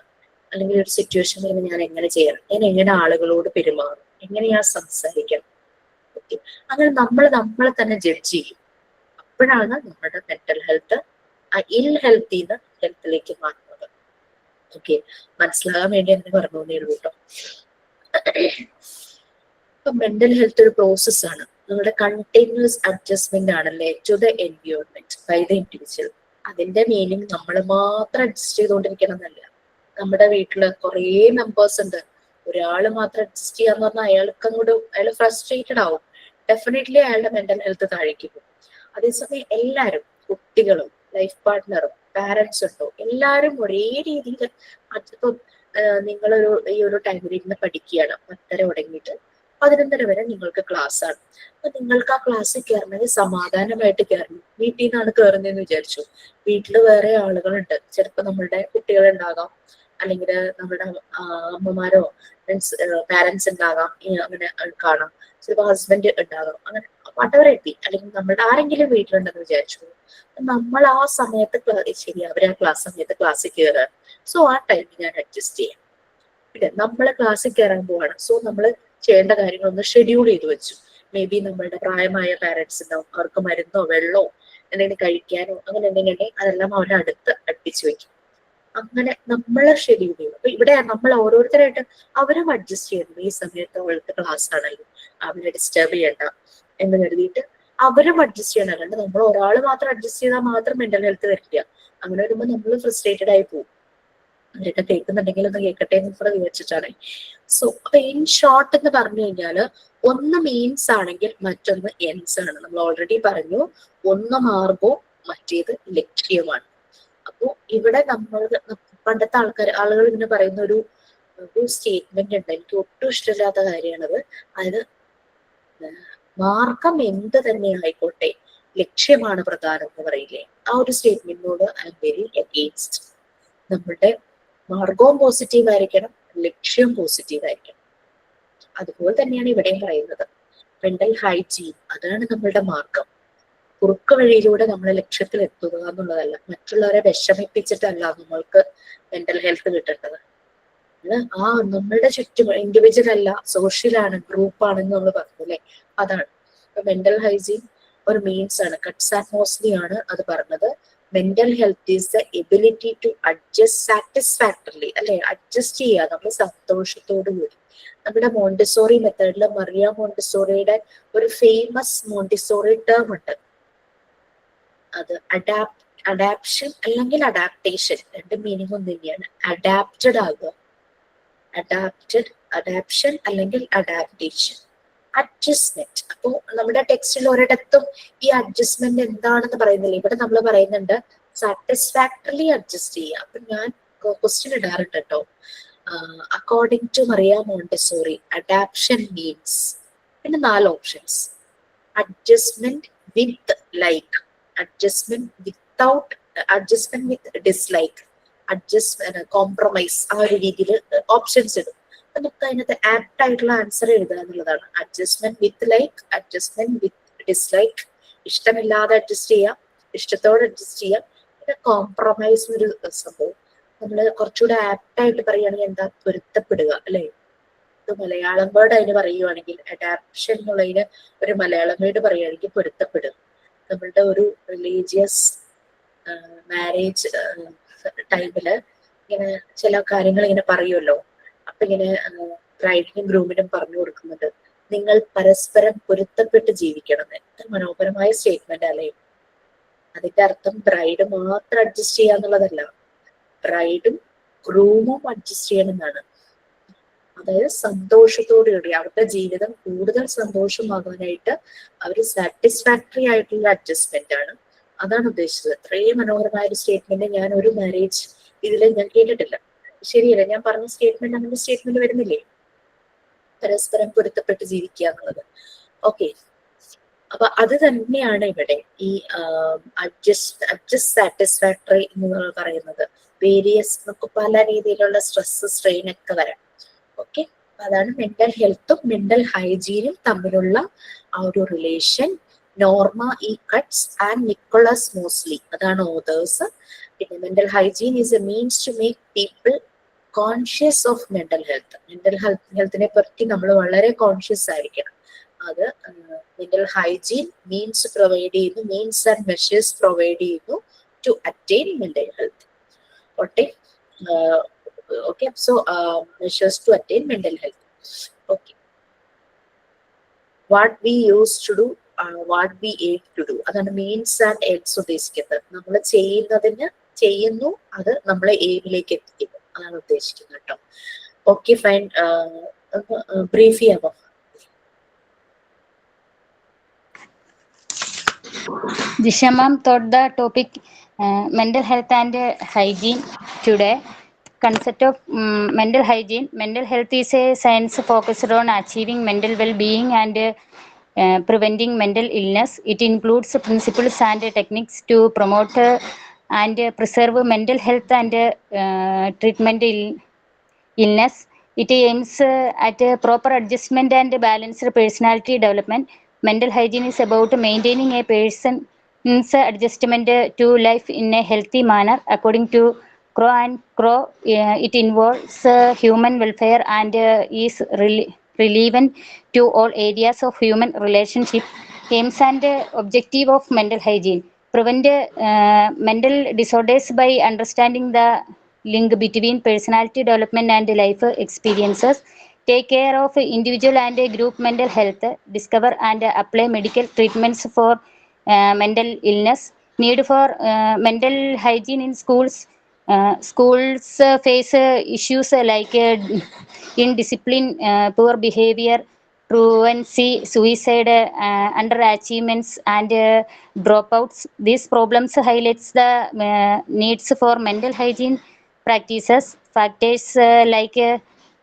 അല്ലെങ്കിൽ ഒരു സിറ്റുവേഷൻ വരുമ്പോൾ ഞാൻ എങ്ങനെ ചെയ്യണം, ഞാൻ എങ്ങനെ ആളുകളോട് പെരുമാറും, എങ്ങനെ ഞാൻ സംസാരിക്കണം. അങ്ങനെ നമ്മളെ തന്നെ ജഡ്ജ് ചെയ്യും. അപ്പോഴാണ് നമ്മുടെ മെന്റൽ ഹെൽത്ത് ഇൽ ഹെൽത്തിന്ന് ഹെൽത്തിലേക്ക് മാറുന്നത്. ഓക്കെ, മനസ്സിലാകാൻ വേണ്ടി അങ്ങനെ പറഞ്ഞു തന്നേ ഉള്ളൂ കേട്ടോ. ഇപ്പൊ മെന്റൽ ഹെൽത്ത് ഒരു പ്രോസസ് ആണ്, നമ്മുടെ കണ്ടിന്യൂസ് അഡ്ജസ്റ്റ്മെന്റ് ആണല്ലേ to the environment by the individual. അതിന്റെ മീനിങ് നമ്മൾ മാത്രം അഡ്ജസ്റ്റ് ചെയ്തുകൊണ്ടിരിക്കണം എന്നല്ല. നമ്മുടെ വീട്ടില് കുറേ മെമ്പേഴ്സ് ഉണ്ട്, ഒരാള് മാത്രം അഡ്ജസ്റ്റ് ചെയ്യാന്ന് പറഞ്ഞാൽ അയാൾ ഫ്രസ്ട്രേറ്റഡ് ആവും, ഡെഫിനറ്റ്ലി അയാളുടെ മെന്റൽ ഹെൽത്ത് താഴേക്ക് പോകും. അതേസമയം എല്ലാവരും, കുട്ടികളും ലൈഫ് പാർട്ട്ണറും പാരന്റ്സ് ഉണ്ടോ, എല്ലാവരും ഒരേ രീതിയിൽ അതിപ്പം ഈ ഒരു ടൈമിൽ ഇരുന്ന് പഠിക്കുകയാണ്, 10:30 തുടങ്ങിയിട്ട് 11:30 വരെ നിങ്ങൾക്ക് ക്ലാസ് ആണ്. അപ്പൊ നിങ്ങൾക്ക് ആ ക്ലാസ്സിൽ കയറണമെങ്കിൽ സമാധാനമായിട്ട് കയറണം. വീട്ടിൽ നിന്നാണ് കയറുന്നതെന്ന് വിചാരിച്ചു, വീട്ടിൽ വേറെ ആളുകളുണ്ട്, ചിലപ്പോൾ നമ്മളുടെ കുട്ടികളുണ്ടാകാം, അല്ലെങ്കിൽ നമ്മുടെ അമ്മമാരോ പാരന്റ്സ് ഉണ്ടാകാം, അങ്ങനെ കാണാം, ചിലപ്പോൾ ഹസ്ബൻഡ് ഉണ്ടാകാം, അങ്ങനെ വട്ടവരെ എത്തി, അല്ലെങ്കിൽ നമ്മളുടെ ആരെങ്കിലും വീട്ടിലുണ്ടെന്ന് വിചാരിച്ചു. നമ്മൾ ആ സമയത്ത് ശരി അവർ ആ സമയത്ത് ക്ലാസ്സിൽ കയറാൻ, സോ ആ ടൈമിൽ ഞാൻ അഡ്ജസ്റ്റ് ചെയ്യാം. പിന്നെ നമ്മൾ ക്ലാസ്സിൽ കയറാൻ പോവാണ്, സോ നമ്മൾ ചെയ്യേണ്ട കാര്യങ്ങളൊന്ന് ഷെഡ്യൂൾ ചെയ്ത് വെച്ചു. മേ ബി നമ്മളുടെ പ്രായമായ പാരന്റ്സ് ഉണ്ടാവും, അവർക്ക് മരുന്നോ വെള്ളമോ എന്തെങ്കിലും കഴിക്കാനോ അങ്ങനെ എന്തെങ്കിലും ഉണ്ടെങ്കിൽ അതെല്ലാം അവരെ അടുപ്പിച്ച് വെക്കും. അങ്ങനെ നമ്മളെ ഷെഡ്യൂൾ ചെയ്യും. അപ്പൊ ഇവിടെ നമ്മൾ ഓരോരുത്തരായിട്ട് അവരും അഡ്ജസ്റ്റ് ചെയ്യുന്നു. ഈ സമയത്ത് അവൾക്ക് ക്ലാസ് ആണല്ലോ, അവരെ ഡിസ്റ്റർബ് ചെയ്യണ്ട എന്ന് കരുതിയിട്ട് അവരും അഡ്ജസ്റ്റ് ചെയ്യണം. അല്ലാണ്ട് നമ്മൾ ഒരാൾ മാത്രം അഡ്ജസ്റ്റ് ചെയ്താൽ മാത്രം മെന്റൽ ഹെൽത്ത് വരില്ല. അങ്ങനെ വരുമ്പോൾ നമ്മൾ ഫ്രസ്ട്രേറ്റഡ് ആയി പോകും. അവരൊക്കെ കേൾക്കുന്നുണ്ടെങ്കിൽ ഒന്ന് കേൾക്കട്ടെ എന്ന് കൂടെ വിചാരിച്ചിട്ടാണ്. സോ അപ്പൊ ഇൻ ഷോർട്ട് എന്ന് പറഞ്ഞു കഴിഞ്ഞാല് ഒന്ന് മീൻസ് ആണെങ്കിൽ മറ്റൊന്ന് എൻസ് ആണ്. നമ്മൾ ഓൾറെഡി പറഞ്ഞു, ഒന്ന് മാർഗവും മറ്റേത് ലക്ഷ്യമാണ്. അപ്പോ ഇവിടെ നമ്മൾ പണ്ടത്തെ ആളുകൾ ഇങ്ങനെ പറയുന്ന ഒരു സ്റ്റേറ്റ്മെന്റ് ഉണ്ട്, എനിക്ക് ഒട്ടും ഇഷ്ടമില്ലാത്ത കാര്യമാണത്. അതായത് മാർഗം എന്ത് തന്നെ ആയിക്കോട്ടെ ലക്ഷ്യമാണ് പ്രധാനം എന്ന് പറയില്ലേ, ആ ഒരു സ്റ്റേറ്റ്മെന്റിനോട് ഐ എം വെരി അഗെയിൻസ്റ്റ്. നമ്മളുടെ മാർഗവും പോസിറ്റീവ് ആയിരിക്കണം, ലക്ഷ്യവും പോസിറ്റീവ് ആയിരിക്കണം. അതുപോലെ തന്നെയാണ് ഇവിടെയും പറയുന്നത്. മെന്റൽ ഹൈജീൻ അതാണ് നമ്മളുടെ മാർഗം. കുറുക്ക് വഴിയിലൂടെ നമ്മൾ ലക്ഷ്യത്തിൽ എത്തുക എന്നുള്ളതല്ല, മറ്റുള്ളവരെ വിഷമിപ്പിച്ചിട്ടല്ല നമ്മൾക്ക് മെന്റൽ ഹെൽത്ത് കിട്ടേണ്ടത്. ആ നമ്മളുടെ ചുറ്റും ഇൻഡിവിജ്വൽ അല്ല, സോഷ്യലാണ്, ഗ്രൂപ്പാണെന്ന് നമ്മൾ പറഞ്ഞു അല്ലെ. അതാണ് മെന്റൽ ഹൈജീൻ ഒരു മീൻസ് ആണ്. കട്ട്സ് ആൻഡ് മോസ്ലി ആണ് അത് പറഞ്ഞത്. Mental health is the ability to adjust satisfactorily, അല്ലെ, അഡ്ജസ്റ്റ് ചെയ്യുക നമ്മൾ സന്തോഷത്തോടു കൂടി. നമ്മുടെ മോണ്ടിസോറി മെത്തേഡിൽ മറിയ മോണ്ടിസോറിയുടെ ഒരു ഫേമസ് മോണ്ടിസോറി ടേം ഉണ്ട്. അത് അഡാപ്ഷൻ അല്ലെങ്കിൽ അഡാപ്റ്റേഷൻ, രണ്ട് മീനിങ് ഒന്ന് തന്നെയാണ്. അഡാപ്റ്റഡ് ആകുക, അഡാപ്ഷൻ അല്ലെങ്കിൽ അഡാപ്റ്റേഷൻ, അഡ്ജസ്റ്റ്മെന്റ്. അപ്പോ നമ്മുടെ ടെക്സ്റ്റിൽ ഒരിടത്തും ഈ അഡ്ജസ്റ്റ്മെന്റ് എന്താണെന്ന് പറയുന്നില്ല. ഇവിടെ നമ്മൾ പറയുന്നുണ്ട് സാറ്റിസ്ഫാക്ടറിലി അഡ്ജസ്റ്റ് ചെയ്യുക. അപ്പൊ ഞാൻ ക്വസ്റ്റ്യൻ ഇടാറുണ്ട് കേട്ടോ. According to Maria Montessori adaption means, പിന്നെ 4 options: adjustment with like, adjustment without, adjustment with dislike, adjustment compromise. ആ ഒരു രീതിയിൽ ഓപ്ഷൻസ് ഇടും. നമുക്ക് അതിനകത്ത് ആപ്റ്റ് ആയിട്ടുള്ള ആൻസർ എഴുതുക എന്നുള്ളതാണ്. Adjustment with like, adjustment with dislike, ഇഷ്ടമില്ലാതെ അഡ്ജസ്റ്റ് ചെയ്യാം, ഇഷ്ടത്തോടെ അഡ്ജസ്റ്റ് ചെയ്യാം, പിന്നെ കോംപ്രമൈസ് എന്നൊരു സംഭവം. നമ്മൾ കുറച്ചുകൂടെ ആപ്റ്റ് ആയിട്ട് പറയുകയാണെങ്കിൽ എന്താ, പൊരുത്തപ്പെടുക അല്ലെ. ഇത് മലയാളം വേർഡ് അതിന് പറയുകയാണെങ്കിൽ, അഡാപ്ഷൻ എന്നുള്ളതിന് ഒരു മലയാളം വേർഡ് പറയുകയാണെങ്കിൽ പൊരുത്തപ്പെടുക. നമ്മളുടെ ഒരു റിലീജിയസ് മാരേജ് ടൈമില് ഇങ്ങനെ ചില കാര്യങ്ങൾ ഇങ്ങനെ പറയുമല്ലോ. അപ്പൊ ഇങ്ങനെ ബ്രൈഡിനും ഗ്രൂമിനും പറഞ്ഞു കൊടുക്കുന്നുണ്ട്, നിങ്ങൾ പരസ്പരം പൊരുത്തപ്പെട്ട് ജീവിക്കണം. എത്ര മനോഹരമായ സ്റ്റേറ്റ്മെന്റ് അല്ലേ. അതിന്റെ അർത്ഥം ബ്രൈഡ് മാത്രം അഡ്ജസ്റ്റ് ചെയ്യാന്നുള്ളതല്ല, ബ്രൈഡും ഗ്രൂമും അഡ്ജസ്റ്റ് ചെയ്യണമെന്നാണ്. അതായത് സന്തോഷത്തോടുകൂടി അവരുടെ ജീവിതം കൂടുതൽ സന്തോഷമാകാനായിട്ട് അവർ സാറ്റിസ്ഫാക്ടറി ആയിട്ടുള്ള അഡ്ജസ്റ്റ്മെന്റ് ആണ്. അതാണ് ഉദ്ദേശിച്ചത്. ഇത്രയും മനോഹരമായ ഒരു സ്റ്റേറ്റ്മെന്റ് ഞാൻ ഒരു മാരേജ് ഇതിൽ ഞാൻ കേട്ടിട്ടില്ല. ശരിയല്ല, ഞാൻ പറഞ്ഞ സ്റ്റേറ്റ്മെന്റ് അങ്ങനെ സ്റ്റേറ്റ്മെന്റ് വരുന്നില്ലേ, പരസ്പരം പൊരുത്തപ്പെട്ട് ജീവിക്കുക എന്നുള്ളത്. ഓക്കെ, അപ്പൊ അത് തന്നെയാണ് ഇവിടെ ഈ അഡ്ജസ്റ്റ് സാറ്റിസ്ഫാക്ടറി എന്ന് പറയുന്നത്. വേരിയസ് നമുക്ക് പല രീതിയിലുള്ള സ്ട്രെസ് സ്ട്രെയിൻ ഒക്കെ വരാം. ഓക്കെ, അതാണ് മെന്റൽ ഹെൽത്തും മെന്റൽ ഹൈജീനും തമ്മിലുള്ള ആ ഒരു relation. Norma E Cutts and Nicholas Moseley അതാണ് ഓതേഴ്സ്. പിന്നെ mental hygiene is a means to make people conscious of mental health. Mental ഹെൽത്തിനെ പറ്റി നമ്മൾ വളരെ കോൺഷ്യസ് ആയിരിക്കണം. അത് മെന്റൽ ഹൈജീൻ മീൻസ് പ്രൊവൈഡ് ചെയ്യുന്നു, മീൻസ് ആൻഡ് മെഷേഴ്സ് പ്രൊവൈഡ് ചെയ്യുന്നു to attain mental health. Okay, so measures to attain mental health. Okay, what we used to do, what we aim to do, അതാണ് means and ends ഉദ്ദേശിക്കുന്നത്. നമ്മൾ ചെയ്യുന്നു, അത് നമ്മളെ എയിമിലേക്ക് എത്തിക്കുന്നു, അതാണ് ഉദ്ദേശിക്കുന്നത് കേട്ടോ. Okay, fine. ബ്രീഫ് ചെയ്യാമോ? Disha ma'am taught the topic mental health and hygiene today. Concept of mental hygiene. Mental health is a science focused on achieving mental well-being and preventing mental illness. It includes principles and techniques to promote and preserve mental health and treatment illness. It aims at proper adjustment and balanced personality development. Mental hygiene is about maintaining a person's adjustment to life in a healthy manner. According to Crow, it involves human welfare and is relevant to all areas of human relationship. Aims and objective of mental hygiene: prevent mental disorders by understanding the link between personality development and life experiences. take care of individual and group mental health, discover and apply medical treatments for mental illness, need for mental hygiene in schools. Schools face issues like indiscipline, poor behavior, truancy, suicide, underachievements, and dropouts. These problems highlights the needs for mental hygiene practices. Factors like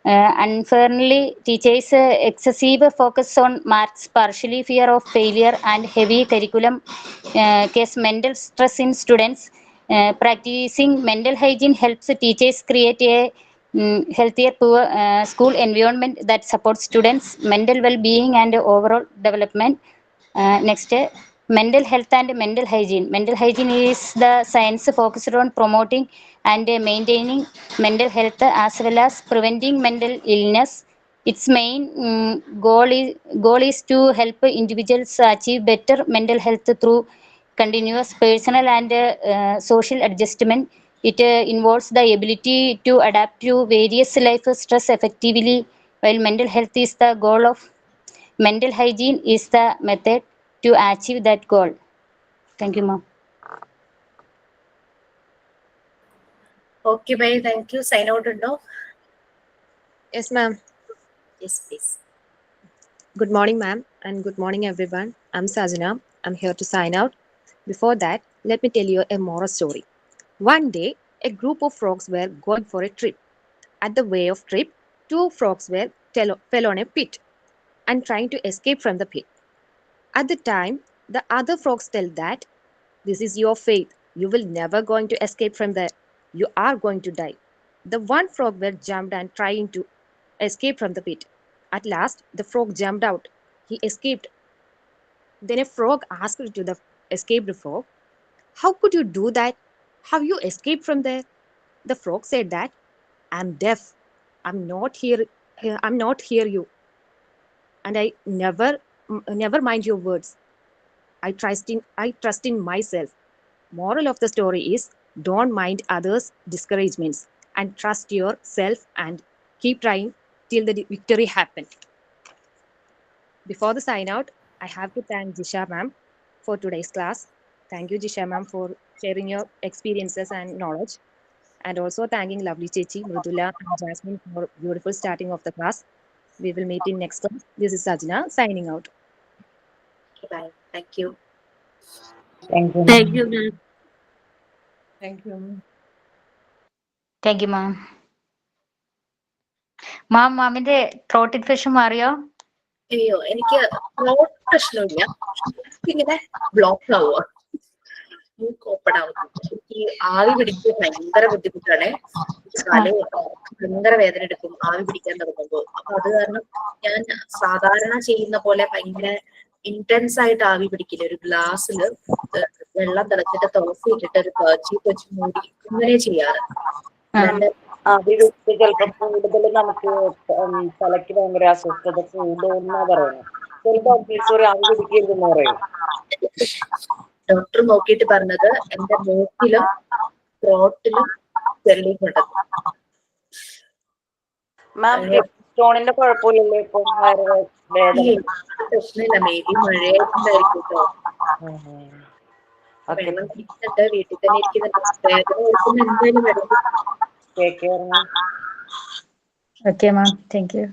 unfairly teachers excessive focus on marks, partially fear of failure, and heavy curriculum cause mental stress in students. Practicing mental hygiene helps teachers create a healthier school environment that supports students mental well-being and overall development. Next, mental health and mental hygiene. Mental hygiene is the science focused on promoting and maintaining mental health as well as preventing mental illness. Its main goal is to help individuals achieve better mental health through continuous personal and social adjustment. It involves the ability to adapt to various life stress effectively. While mental health is the goal of, mental hygiene is the method to achieve that goal. Thank you, ma'am. Okay, bye. Thank you. Sign out undo. Yes, ma'am. Yes, please. Good morning, ma'am, and good morning, everyone. I'm Sajana. I'm here to sign out. Before that, let me tell you a moral story. One day, a group of frogs were going for a trip. At the way of trip, two frogs fell on a pit and trying to escape from the pit. At the time, the other frogs tell that this is your fate. You will never going to escape from there. You are going to die. The one frog were jumped and trying to escape from the pit. At last, the frog jumped out. He escaped. Then a frog asked to the escaped frog, "How could you do that? How you escaped from there?" The frog said that, "I'm deaf. I'm not here. I'm not hear you, and I never mind your words. I trust in myself." Moral of the story is, don't mind others' discouragements and trust yourself and keep trying till the victory happens. Before the sign out, I have to thank Jisha ma'am for today's class. Thank you, Jisha ma'am, for sharing your experiences and knowledge. And also thanking lovely Chechi, Mridula, and Jasmine for beautiful starting of the class. We will meet in next class. This is Sajna signing out. Okay, bye. Thank you. Thank you. Thank you, ma'am. Thank you. Thank you, ma'am. മാമിന്റെ throat infection മാറിയോ? അയ്യോ, എനിക്ക് throat പ്രശ്നമില്ല. ഇങ്ങനെ block ആവുക, മൂക്ക് open ആവുന്നു. എനിക്ക് ആവി പിടിക്കാൻ ഭയങ്കര ബുദ്ധിമുട്ടാണ്. ഭയങ്കര വേദന എടുക്കും ആവി പിടിക്കാൻ തുടങ്ങുമ്പോൾ. അപ്പൊ അത് കാരണം ഞാൻ സാധാരണ ചെയ്യുന്ന പോലെ ഭയങ്കര ഇന്റൻസ് ആയിട്ട് ആവി പിടിക്കില്ല. ഒരു ഗ്ലാസ്സില് വെള്ളം തിളച്ചിട്ട് തുളസി ഇട്ടിട്ട് ഒരു കർച്ചീഫ് വെച്ച് മൂടി ഇങ്ങനെ ചെയ്യാറ്. ആവി പിടിച്ച് ചിലപ്പോ കൂടുതൽ നമുക്ക് തലയ്ക്ക് ഭയങ്കര അസ്വസ്ഥത കൂടുമെന്നാ പറയുന്നത്. ചിലപ്പോ ഓഫീസർ ആവി പിടിക്കരുതെന്ന് പറയും. ഡോക്ടർ നോക്കിയിട്ട് പറഞ്ഞത് എന്റെ മൂക്കിലും ത്രോട്ടിലും ചെള്ളിയും ഉണ്ടെന്ന്. മാം സ്റ്റോണിന്റെ കുഴപ്പമില്ലല്ലോ ഇപ്പൊ? പ്രശ്നമില്ല, മേബി മഴയായിട്ടുണ്ടായിരിക്കും കേട്ടോ. വെള്ളം കുടിക്കുന്നുണ്ട്, വീട്ടിൽ തന്നെ ഇരിക്കുന്നുണ്ട്. വേദന ഓർക്കുന്ന എന്തായാലും വരും. Take care ma'am. Okay, ma'am. Thank you.